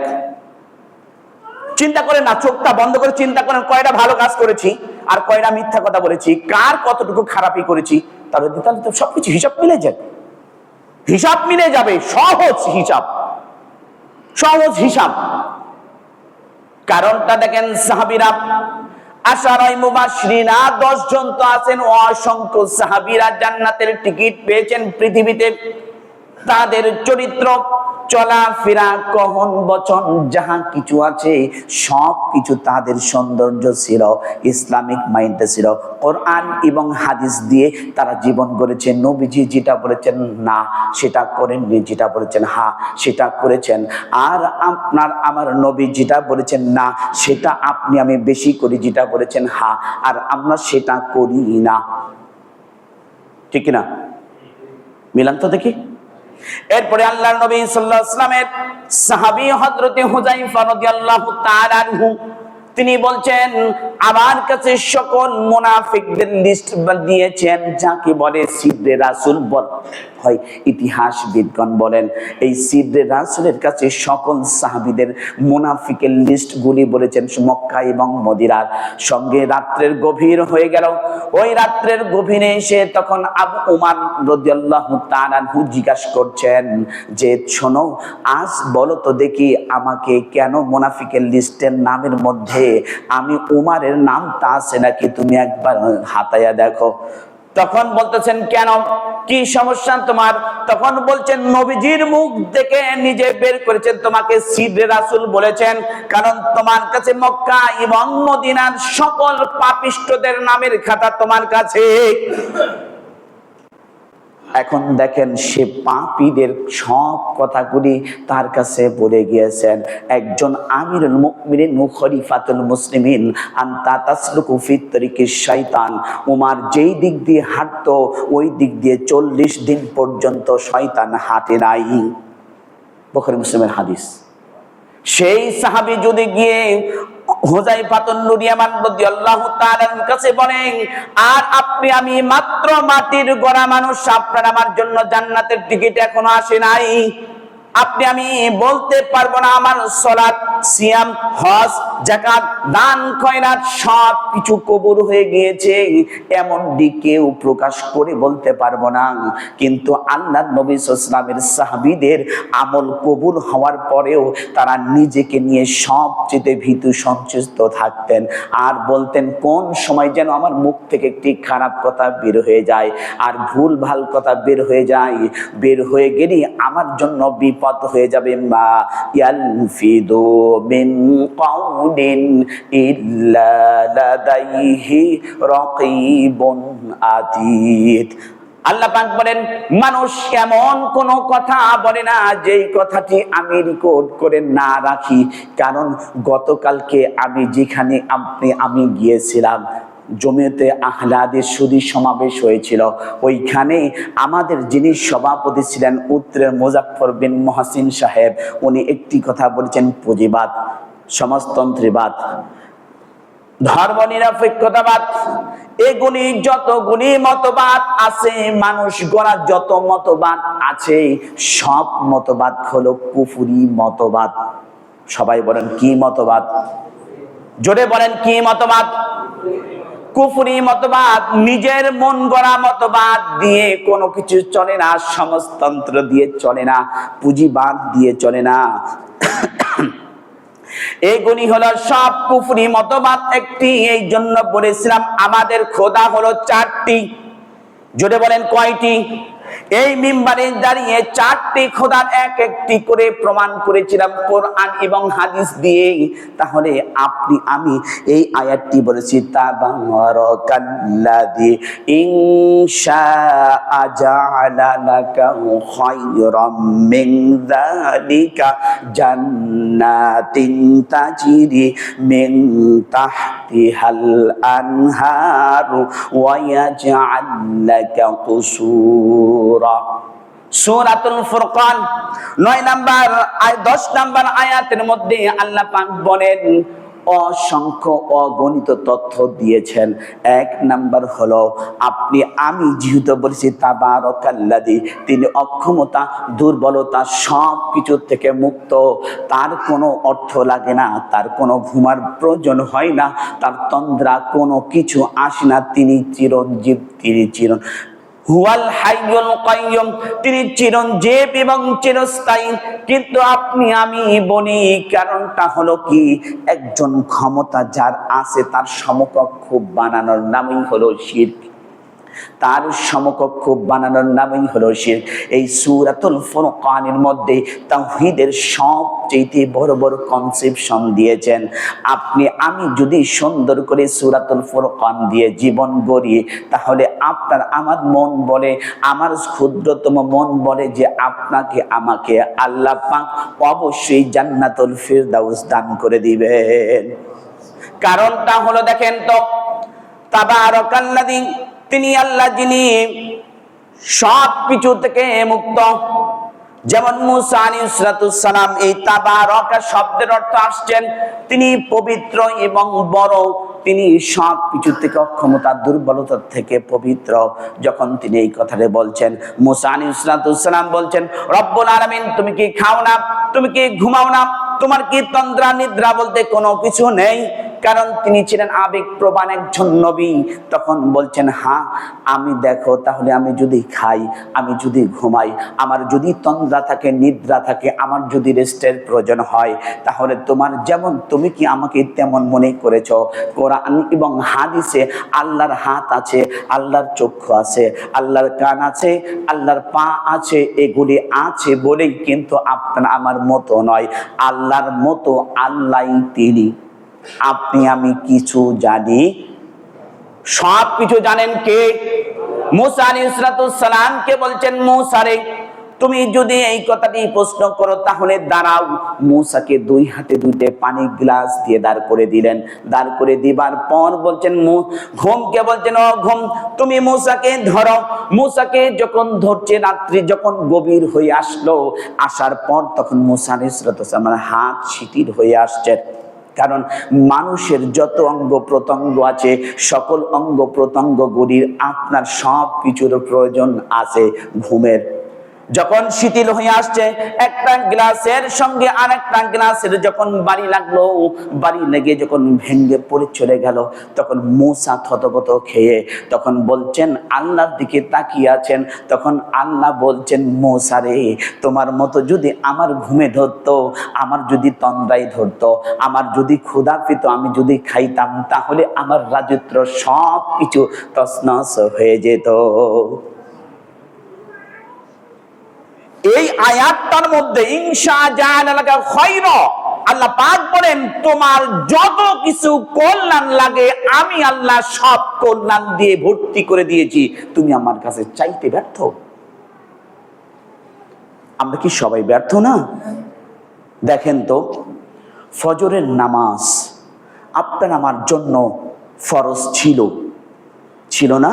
Speaker 1: চিন্তা করেন না, চোখটা বন্ধ করে চিন্তা করেন কয়টা ভালো কাজ করেছি আর কয়টা মিথ্যা কথা বলেছি, কার কতটুকু খারাপই করেছি। তাহলে তো সবকিছু হিসাব মিলে যাবে, হিসাব মিলে যাবে, সহজ হিসাব, সহজ হিসাব। কারণটা দেখেন, সাহাবীরা আশারায়ে মুবাশশিরিনা 10 জন তো আছেন, অসংখ্য সাহাবীরা জান্নাতের টিকিট পেয়েছেন পৃথিবীতে। তাদের চরিত্র, চলাফেরা, কহন বচন, যাহা কিছু আছে সব কিছু তাদের সৌন্দর্য ছিল, ইসলামিক মাইন্ডে ছিল। কোরআন এবং হাদিস দিয়ে তারা জীবন গড়েছে। নবীজি যেটা বলেছেন না সেটা করেননি, যেটা বলেছেন হ্যাঁ সেটা করেছেন। আর আমার নবী যেটা বলেছেন না সেটা আমি বেশি করি, যেটা বলেছেন হ্যাঁ আর আমরা সেটা করি না। ঠিক না? মিলান তো দেখি। এরপরে আল্লাহর নবী সাল্লাল্লাহু আলাইহি ওয়াসাল্লামের সাহাবী হযরতে হুযায়ফা রাদিয়াল্লাহু তাআলা আনহু তিনি বলছেন, আমার কাছে সকল মুনাফিকদের লিস্ট দিয়েছেন, যাকে বলে সিদরে রাসূল হয়। ইতিহাসবিদগণ বলেন এই সিদরে রাসূলের কাছে সকল সাহাবীদের মুনাফিকের লিস্ট গুলি বলেছেন। মক্কা এবং মদিনার সঙ্গে রাত্রের গভীর হয়ে গেল। ওই রাত্রের গভীরে এসে তখন আবু উমার রাদিয়াল্লাহু তাআলা আনহু জিজ্ঞাসা করছেন যে শোনো, আজ বলো তো দেখি আমাকে কেন মুনাফিকের লিস্টের নামের মধ্যে আমি উমারের নামটা আছে নাকি, তুমি একবার হাতায়া দেখো। তখন বলতেছেন কেন, কি সমস্যা তোমার? তখন বলছেন নবীজির মুখ থেকে নিজে বের করেছেন তোমাকে সিদরে রাসূল বলেছেন, কারণ তোমার কাছে মক্কা এবং মদিনার সকল পাপিষ্ঠদের নামের খাতা তোমার কাছে। এখন দেখেন সে পাপীদের সব কথাগুলি তার কাছে বলে গিয়েছেন। একজন আমিরুল মুমিনিন খলিফাতুল মুসলিমিন আনতা তাসলুকু ফি তরিকিশ শয়তান, উমার যেই দিক দিয়ে হাঁটতো ওই দিক দিয়ে 40 দিন পর্যন্ত শয়তান হাঁটে নাই। বুখারী মুসলিমের হাদিস। সেই সাহাবী যদি গিয়ে হুযায়ফাতুন নুরিয়ামান রাদিয়াল্লাহু তাআলার কাছে বলেন, আর আমি মাত্র মাটির গড়া মানুষ, আপনার আমার জন্য জান্নাতের টিকিট এখনো আসে নাই। আপনি আমি বলতে পারবো না আমার সালাত, সিয়াম, হজ, যাকাত, দান, খয়রাত সব কিছু কবুল হয়ে গিয়েছে, এমনটি কেউ প্রকাশ করে বলতে পারবো না। কিন্তু আল্লাহর নবী সাল্লাল্লাহু আলাইহি ওয়াসাল্লামের সাহাবীদের আমল কবুল হওয়ার পরেও তারা নিজেকে নিয়ে সবচেয়ে ভীতু সন্ত্রস্ত থাকতেন, আর বলতেন কোন সময় যেন আমার মুখ থেকে একটি খারাপ কথা বের হয়ে যায়, আর ভুল ভাল কথা বের হয়ে যায়, বের হয়ে গেলে আমার জন্য বিপদ হয়ে যাবে। মা ইয়ালফিদু মিন কাউলিন ইল্লা লাদাইহি রাকিবুন আতীদ। আল্লাহ পাক বলেন, মানুষ এমন কোন কথা বলে না যেই কথাটি আমি রেকর্ড করে না রাখি। কারণ গতকালকে আমি যেখানে আমি গিয়েছিলাম, জমিয়তে আহলে হাদিস সুদী সমাবেশ হয়েছিল, ওইখানে আমাদের যিনি সভাপতি ছিলেন উত্তরের মুজাফফর বিন মহসিন সাহেব, উনি একটি কথা বলেছেন, পুঁজিবাদ, সমাজতন্ত্রীবাদ, ধর্মনিরপেক্ষতাবাদ, এগুলি যতগুলি মতবাদ আছে, মানুষ গড়া যত মতবাদ আছে, সব মতবাদ হলো কুফরি মতবাদ। সবাই বলেন কি মতবাদ? জোরে বলেন কি মতবাদ? কুফরি মতবাদ। নিজের মন গড়া মতবাদ দিয়ে কোনো কিছু চলে না, সমাজতন্ত্র দিয়ে চলে না, পুঁজিবাদ দিয়ে চলে না। এইগুলি হলো সব কুফরি মতবাদ। একটি, এই জন্য বলেছিলাম আমাদের খোদা হলো চারটি। জোরে বলেন কয়টি? এই মিম্বারে দাঁড়িয়ে চারটি খোদার এক একটি করে প্রমাণ করেছিলাম কোরআন এবং হাদিস দিয়ে। তাহলে আপনি আমি এই আয়াতটি বলেছি, তাবারাকাল্লাযী ইনশাআ জাআলা লাকা খায়রাম মিন যালিকা জান্নাতিন তাজরি মিন তাহতিহাল আনহারু ওয়া ইয়াজআল লাকা কুসুরা। সূরাতুল ফুরকান 9 নম্বর 10 নম্বর আয়াতের মধ্যে আল্লাহ পাক বলেন, অসংখ্য অগণিত তথ্য দিয়েছেন। এক নাম্বার হলো, আপনি আমি যেহেতু বলেছি তাবারাকাল্লাযী, তিনি অক্ষমতা, দুর্বলতা সব কিছু থেকে মুক্ত, তার কোনো অর্থ লাগে না, তার কোনো ঘুমার প্রয়োজন হয় না, তার তন্দ্রা কোনো কিছু আসে না, তিনি চিরঞ্জীব, তিনি হুয়াল হাইয়ুল কাইয়ুম, তিনি চিরঞ্জীব এবং চিরস্থায়ী। কিন্তু আপনি আমি বলি, কারণটা হলো কি, একজন ক্ষমতা যার আছে তার সমকক্ষ বানানোর নামই হলো শিরক, তার সমকক্ষ বানানোর নামই হলো শিরক। এই সূরাতুল ফুরকানের মধ্যে তাওহীদের সবচেয়ে বড় বড় কনসেপশন দিয়েছেন। আপনি আমি যদি সুন্দর করে সূরাতুল ফুরকান দিয়ে জীবন গড়ি, তাহলে আপনার আমার মন বলে, আমার ক্ষুদ্রতম মন বলে যে আপনাকে আমাকে আল্লাহ পাক অবশ্যই জান্নাতুল ফিরদাউস দান করে দিবেন। কারণটা হলো, দেখেন তো, তাবারাকাল্লাযী, তিনি আল্লাহ যিনি সব কিছু থেকে মুক্ত। যেমন মুসা আলাইহিস সালাম, এই তাবারাকা শব্দের অর্থ আসছেন তিনি পবিত্র এবং বড়, তিনি সব কিছু থেকে, অক্ষমতা, দুর্বলতা থেকে পবিত্র। যখন তিনি এই কথাটা বলছেন, মুসা আলাইহিস সালাম বলছেন, রব্বুল আলামিন, তুমি কি খাও না, তুমি কি ঘুমাও না, তোমার কি তন্দ্রা নিদ্রা বলতে কোনো কিছু নেই? কারণ তিনি ছিলেন আবেগপ্রবণ একজন নবী। তখন বলছেন, হ্যাঁ আমি, দেখো তাহলে আমি যদি খাই, আমি যদি ঘুমাই, আমার যদি তন্দ্রা থাকে, নিদ্রা থাকে, আমার যদি রেস্টের প্রয়োজন হয়, তাহলে তোমার যেমন, তুমি কি আমাকে তেমন মনে করেছো? কোরআন এবং হাদিসে আল্লাহর হাত আছে, আল্লাহর চক্ষু আছে, আল্লাহর কান আছে, আল্লাহর পা আছে, এগুলি আছে বলেই কিন্তু আপনার আমার মতো নয়, আল্লাহর মতো আল্লাহই তিনি। আপনি আমি কিছু জানি, সব কিছু জানেন কে? মুসা আলাইহিস সালাম কে বলছেন, মুসা রে, তুমি যদি এই কথাটি প্রশ্ন করো তাহলে দাঁড়াও। মুসাকে দুই হাতে দুইটা পানি গ্লাস দিয়ে দাঁড় করে দিলেন। দাঁড় করে দিবার পর বলছেন, ঘুমকে বলছেন, ও ঘুম, তুমি মুসাকে ধরো। মুসাকে যখন ধরছে, রাত্রি যখন গভীর হয়ে আসলো, আসার পর তখন মুসা আলাইহিস সালাম হাত শিথিল হয়ে আসছে। কারণ মানুষের যত অঙ্গ প্রত্যঙ্গ আছে, সকল অঙ্গ প্রত্যঙ্গগুলির আপনার সব কিছুর প্রয়োজন আছে ঘুমের। যখন শিথিল হয়ে আসছে, একটা গ্লাসের সঙ্গে আরেকটা গ্লাসের যখন বাড়ি লাগলো, বাড়ি লেগে যখন ভেঙে পড়ে চলে গেল, তখন মূসা থতমত খেয়ে তখন বলছেন, আল্লাহর দিকে তাকিয়ে আছেন। তখন আল্লাহ বলছেন, মূসা রে, তোমার মতো যদি আমার ঘুমে ধরতো, আমার যদি তন্দ্রায় ধরতো, আমার যদি ক্ষুধা পেত, আমি যদি খাইতাম, তাহলে আমার রাজত্ব সব কিছু তছনছ হয়ে যেত। এই আয়াতটার মধ্যে ইনশা জাআলাকা খায়রা, আল্লাহ পাক বলেন, তোমার যত কিছু কল্যাণ লাগে আমি আল্লাহ সব কল্যাণ দিয়ে ভর্তি করে দিয়েছি, তুমি আমার কাছে চাইতে ব্যর্থ। আমরা কি সবাই ব্যর্থ না? দেখেন তো, ফজরের নামাজ আপনার আমার জন্য ফরজ ছিল না?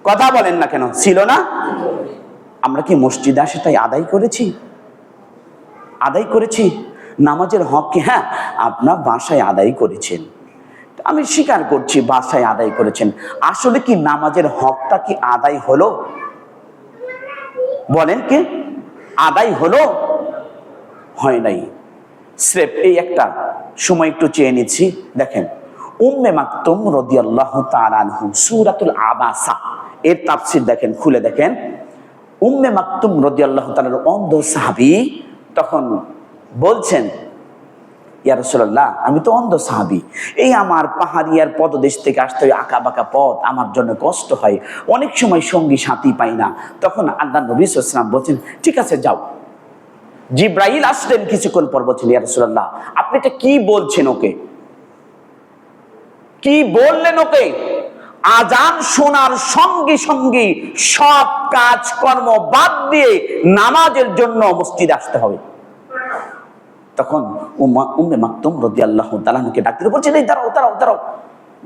Speaker 1: কথা বলেন না কেন, ছিল না? আমরা কি মসজিদে আসে তাই আদায় করেছি? নামাজের হক কি? হ্যাঁ, আপনার বাসায় আদায় করেছেন, আমি স্বীকার করছি বাসায় আদায় করেছেন। আসলে কি নামাজের হকটা কি আদায় হলো? বলেন, কি আদায় হলো? হয় নাই। স্রেফ এই একটা সময় একটু চেয়ে নিচ্ছি। দেখেন, উম্মে মাকতুম রাদিয়াল্লাহু তাআলা আনহু, সূরাতুল আবাসা এর তাফসীর দেখেন, খুলে দেখেন। উম্মে মাকতুম রাদিয়াল্লাহু তাআলার অন্ধ সাহাবী তখন বলছেন, ইয়া রাসূলুল্লাহ, আমি তো অন্ধ সাহাবী, এই আমার পাহাড়িয়ার পদদেশ থেকে আসতে হয়, আঁকা বাঁকা পথ, আমার জন্য কষ্ট হয়, অনেক সময় সঙ্গী সাথী পাই না। তখন আল্লাহর নবী সাল্লাল্লাহু আলাইহি ওয়াসাল্লাম বলছেন, ঠিক আছে যাও। জিব্রাইল আসলেন কিছুক্ষণ পর, বলছেন, ইয়া রাসূলুল্লাহ, আপনি এটা কি বলছেন? ওকে কি বললেন? ওকে আজান শোনার সঙ্গে সঙ্গে সব কাজ কর্ম বাদ দিয়ে নামাজের জন্য মসজিদে আসতে হবে। তখন উম্মে মাকতুম রাদিয়াল্লাহু তাআলা কে ডাকতে বলছেন, এই দাঁড়াও।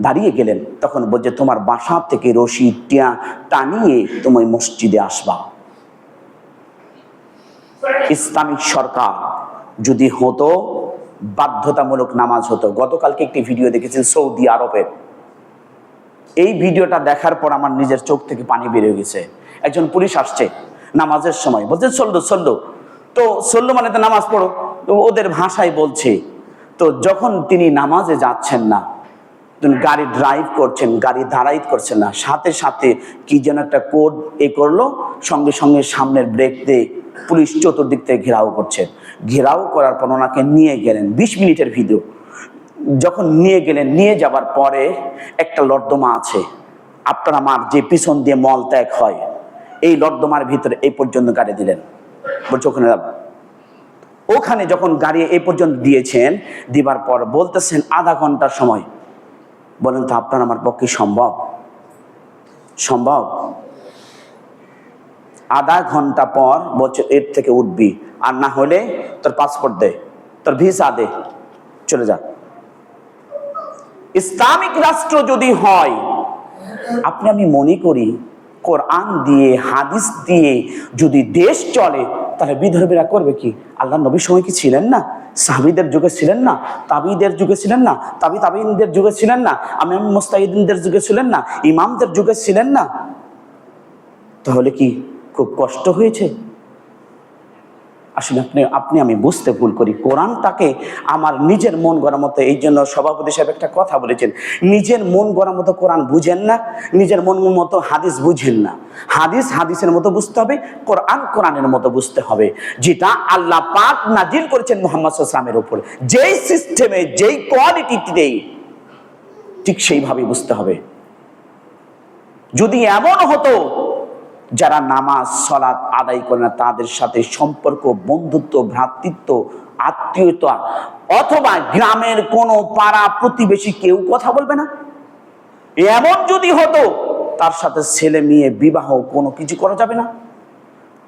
Speaker 1: দাঁড়িয়ে গেলেন। তখন বলছে, তোমার বাসা থেকে রশি টানিয়ে তুমি মসজিদে আসবা। ইসলামিক সরকার যদি হতো, বাধ্যতামূলক নামাজ হতো। গতকালকে একটি ভিডিও দেখেছেন সৌদি আরবের। এই ভিডিওটা দেখার পর আমার নিজের চোখ থেকে পানি বেরিয়ে গেছে। একজন পুলিশ আসছে নামাজের সময়, বলছে সল্লু, তো সল্লু মানে তো নামাজ পড়ো, তো ওদের ভাষায় বলছে। তো যখন তিনি নামাজে যাচ্ছেন না, গাড়ি ড্রাইভ করছেন, গাড়ি দাঁড়াইতে করছেন না, সাথে সাথে কি যেন একটা কোড করলো, সঙ্গে সঙ্গে সামনের ব্রেক দিয়ে পুলিশ চতুর্দিক থেকে ঘেরাও করছে। ঘেরাও করার পর ওনাকে নিয়ে গেলেন, 20 মিনিটের ভিডিও। যখন নিয়ে গেলেন, নিয়ে যাবার পরে একটা লর্দমা আছে, আপনার আমার যে পিছন দিয়ে মল ত্যাগ হয়, এই লর্দমার ভিতরে এই পর্যন্ত গাড়ি দিলেন। বলছে ওখানে যাবো। ওখানে যখন গাড়ি এই পর্যন্ত দিয়েছেন, দিবার পর বলতেছেন আধা ঘন্টার সময়। বলেন তো আপনার আমার পক্ষে সম্ভব? আধা ঘন্টা পর বলছে, এর থেকে উঠবি, আর না হলে তোর পাসপোর্ট দে, তোর ভিসা দে, চলে যা। ইসলামিক রাষ্ট্র যদি হয়, আপনি আমি মনে করি কোরআন দিয়ে হাদিস দিয়ে যদি দেশ চলে, তাহলে বিধর্মীরা করবে কি? আল্লাহ নবীর সময় কি ছিলেন না? সাহাবীদের যুগে ছিলেন না? তাবিদের যুগে ছিলেন না? তাবিঈনদের যুগে ছিলেন না? মুস্তাহিদিনদের যুগে ছিলেন না? ইমামদের যুগে ছিলেন না? তাহলে কি খুব কষ্ট হয়েছে? আসলে আপনি আমি বুঝতে ভুল করি। কোরআনটাকে আমার নিজের মন গড়া মতো, এই জন্য সভাপতি সাহেব একটা কথা বলেছেন, নিজের মন গড়া মতো কোরআন বুঝেন না, নিজের মন মতো হাদিস বুঝেন না। হাদিস হাদিসের মতো বুঝতে হবে, কোরআন কোরআনের মতো বুঝতে হবে। যেটা আল্লাহ পাক নাজিল করেছেন মুহাম্মদ সাল্লাল্লাহু আলাইহি ওয়াসাল্লামের উপর, যেই সিস্টেমে, যেই কোয়ালিটিতে, ঠিক সেইভাবে বুঝতে হবে। যদি এমন হতো যারা নামাজ সালাত আদায় করে না, তাদের সাথে সম্পর্ক, বন্ধুত্ব, ভ্রাতৃত্ব, আত্মীয়তা, অথবা গ্রামের কোনো পাড়া প্রতিবেশী কেউ কথা বলবে না, এমন যদি হতো, তার সাথে ছেলে মেয়ে বিবাহ কোনো কিছু করা যাবে না,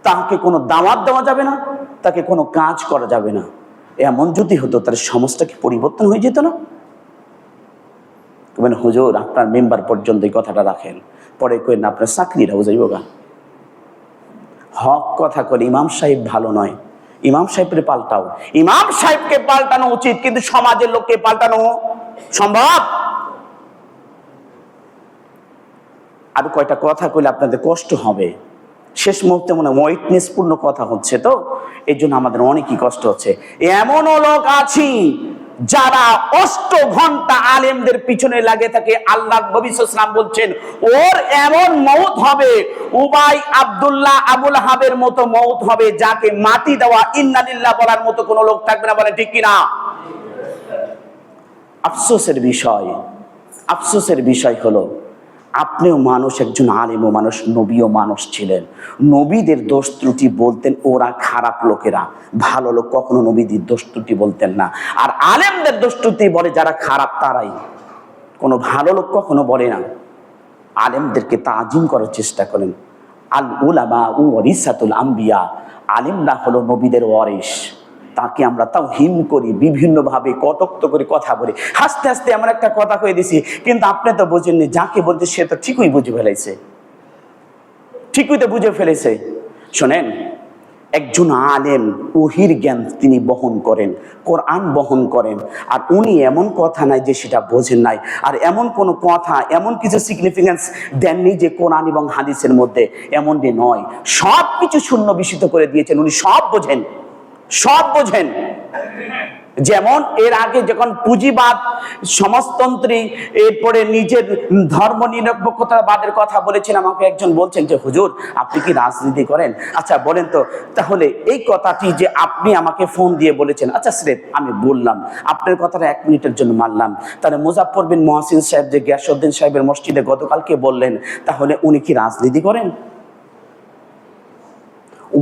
Speaker 1: তাকে কোনো দাওয়াত দেওয়া যাবে না, তাকে কোনো কাজ করা যাবে না, এমন যদি হতো, তার সমাজটা কি পরিবর্তন হয়ে যেত না? হুজুর, আপনার মেম্বার পর্যন্ত এই কথাটা রাখেন, পরে কই না আপনার চাকরিটা বুঝাইব গা। হক কথা করে ইমাম সাহেব ভালো নয়, ইমাম সাহেবকে পাল্টাও। ইমাম সাহেবকে পাল্টানো উচিত, কিন্তু সমাজের লোককে পাল্টানো সম্ভব? আর কয়টা কথা কইলে আপনাদের কষ্ট হবে। শেষ মুহূর্তে মনে ওয়েটনেস পূর্ণ কথা হচ্ছে, তো এই জন্য আমাদের অনেকই কষ্ট হচ্ছে। এমনও লোক আছি যারা 8 ঘন্টা আলেমদের পিছনে লাগে থাকে। আল্লাহর নবী সাল্লাল্লাহু আলাইহি ওয়াসাল্লাম বলছেন ওর এমন মওত হবে, উবাই আব্দুল্লাহ আবুল হাবের মতো মওত হবে, যাকে মাটি দেওয়া ইন্না লিল্লাহ বলার মতো কোনো লোক থাকবে না। বলে ঠিক কিনা? আফসোসের বিষয় হলো আপনিও মানুষ, একজন আলেমও মানুষ, নবীও মানুষ ছিলেন। নবীদের দোষ ত্রুটি বলতেন ওরা খারাপ লোকেরা, ভালো লোক কখনো নবীদের দোষ ত্রুটি বলতেন না। আর আলেমদের দোষ ত্রুটি বলে যারা খারাপ তারাই, কোনো ভালো লোক কখনো বলে না। আলেমদেরকে তাজিম করার চেষ্টা করেন। আল উলামা ওয়ারিসাতুল আম্বিয়া, আলেমরা হলো নবীদের ওয়ারিস। তাকে আমরা তাওহীন করি, বিভিন্নভাবে কটাক্ষ করে কথা বলি। হাসতে হাসতে এমন একটা কথা কয়ে দিছি, কিন্তু আপনি তো বোঝেননি, যাকে বলছে সে তো ঠিকই বুঝে ফেলেছে, ঠিকই তো বুঝে ফেলেছে। শোনেন, একজন আলেম ওহির জ্ঞান তিনি বহন করেন, কোরআন বহন করেন, আর উনি এমন কথা নাই যে সেটা বোঝেন নাই, আর এমন কোনো কথা, এমন কিছু সিগনিফিকেন্স দেননি যে কোরআন এবং হাদিসের মধ্যে, এমনটি নয়। সব কিছু শূন্য বিশুদ্ধ করে দিয়েছেন, উনি সব বোঝেন, সব বোঝেন। যেমন এর আগে যখন পুঁজিবাদ, সমাজতন্ত্রী, এরপরে নিজের ধর্ম নিরপেক্ষতাবাদের কথা বলেছিলাম, আমাকে একজন বলছেন যে হুজুর আপনি কি রাজনীতি করেন? আচ্ছা বলেন তো, তাহলে এই কথাটি যে আপনি আমাকে ফোন দিয়ে বলেছেন, আচ্ছা স্রেফ আমি বললাম, আপনার কথাটা 1 মিনিটের জন্য মানলাম, তাহলে মুজাফফর বিন মহসিন সাহেব যে গিয়াসউদ্দিন সাহেবের মসজিদে গতকালকে বললেন, তাহলে উনি কি রাজনীতি করেন?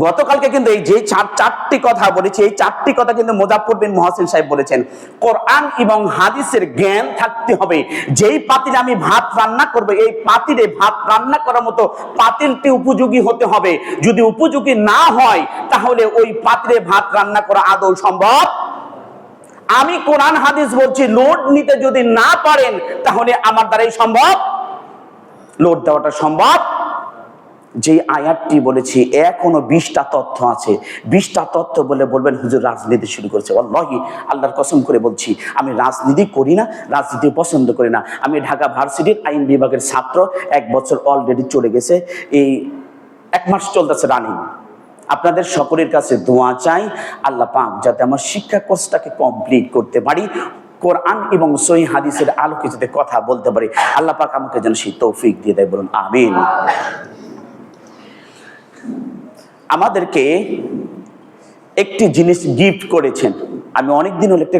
Speaker 1: গতকালকে কিন্তু এই যে চারটি কথা বলেছি, এই 4টি কথা কিন্তু মুজাফফর বিন মহসিন সাহেব বলেছেন। কোরআন এবং হাদিসের জ্ঞান থাকতে হবে। যেই পাতিলে আমি ভাত রান্না করব, এই পাতিলে ভাত রান্না করার মতো পাতিলটি উপযোগী হতে হবে। যদি উপযোগী না হয়, তাহলে ওই পাতিলে ভাত রান্না করা আদৌ সম্ভব। আমি কোরআন হাদিস বলছি, লোড নিতে যদি না পারেন, তাহলে আমার দ্বারাই সম্ভব, লোড দেওয়াটা সম্ভব। যে আয়াতটি বলেছি, এখনো 20টা তথ্য আছে। 20টা তথ্য বলে বলবেন হুজুর রাজনীতি শুরু করেছে। ওয়াল্লাহি, আল্লাহর কসম করে বলছি, আমি রাজনীতি করি না, রাজনীতি পছন্দ করি না। আমি ঢাকা ভার্সিটির আইন বিভাগের ছাত্র, 1 বছর অলরেডি চলে গেছে, এই 1 মাস চলতেছে রানিং। আপনাদের সকলের কাছে দোয়া চাই, আল্লাহ পাক যাতে আমার শিক্ষা কোর্সটাকে কমপ্লিট করতে পারি, কোরআন এবং সহিহ হাদিসের আলোকে যাতে কথা বলতে পারি, আল্লাহ পাক আমাকে যেন সেই তৌফিক দিয়ে দেয়, বলুন আমিন। আমাদেরকে একটি জিনিস গিফট করেছেন। আমি অনেকদিন হলো একটা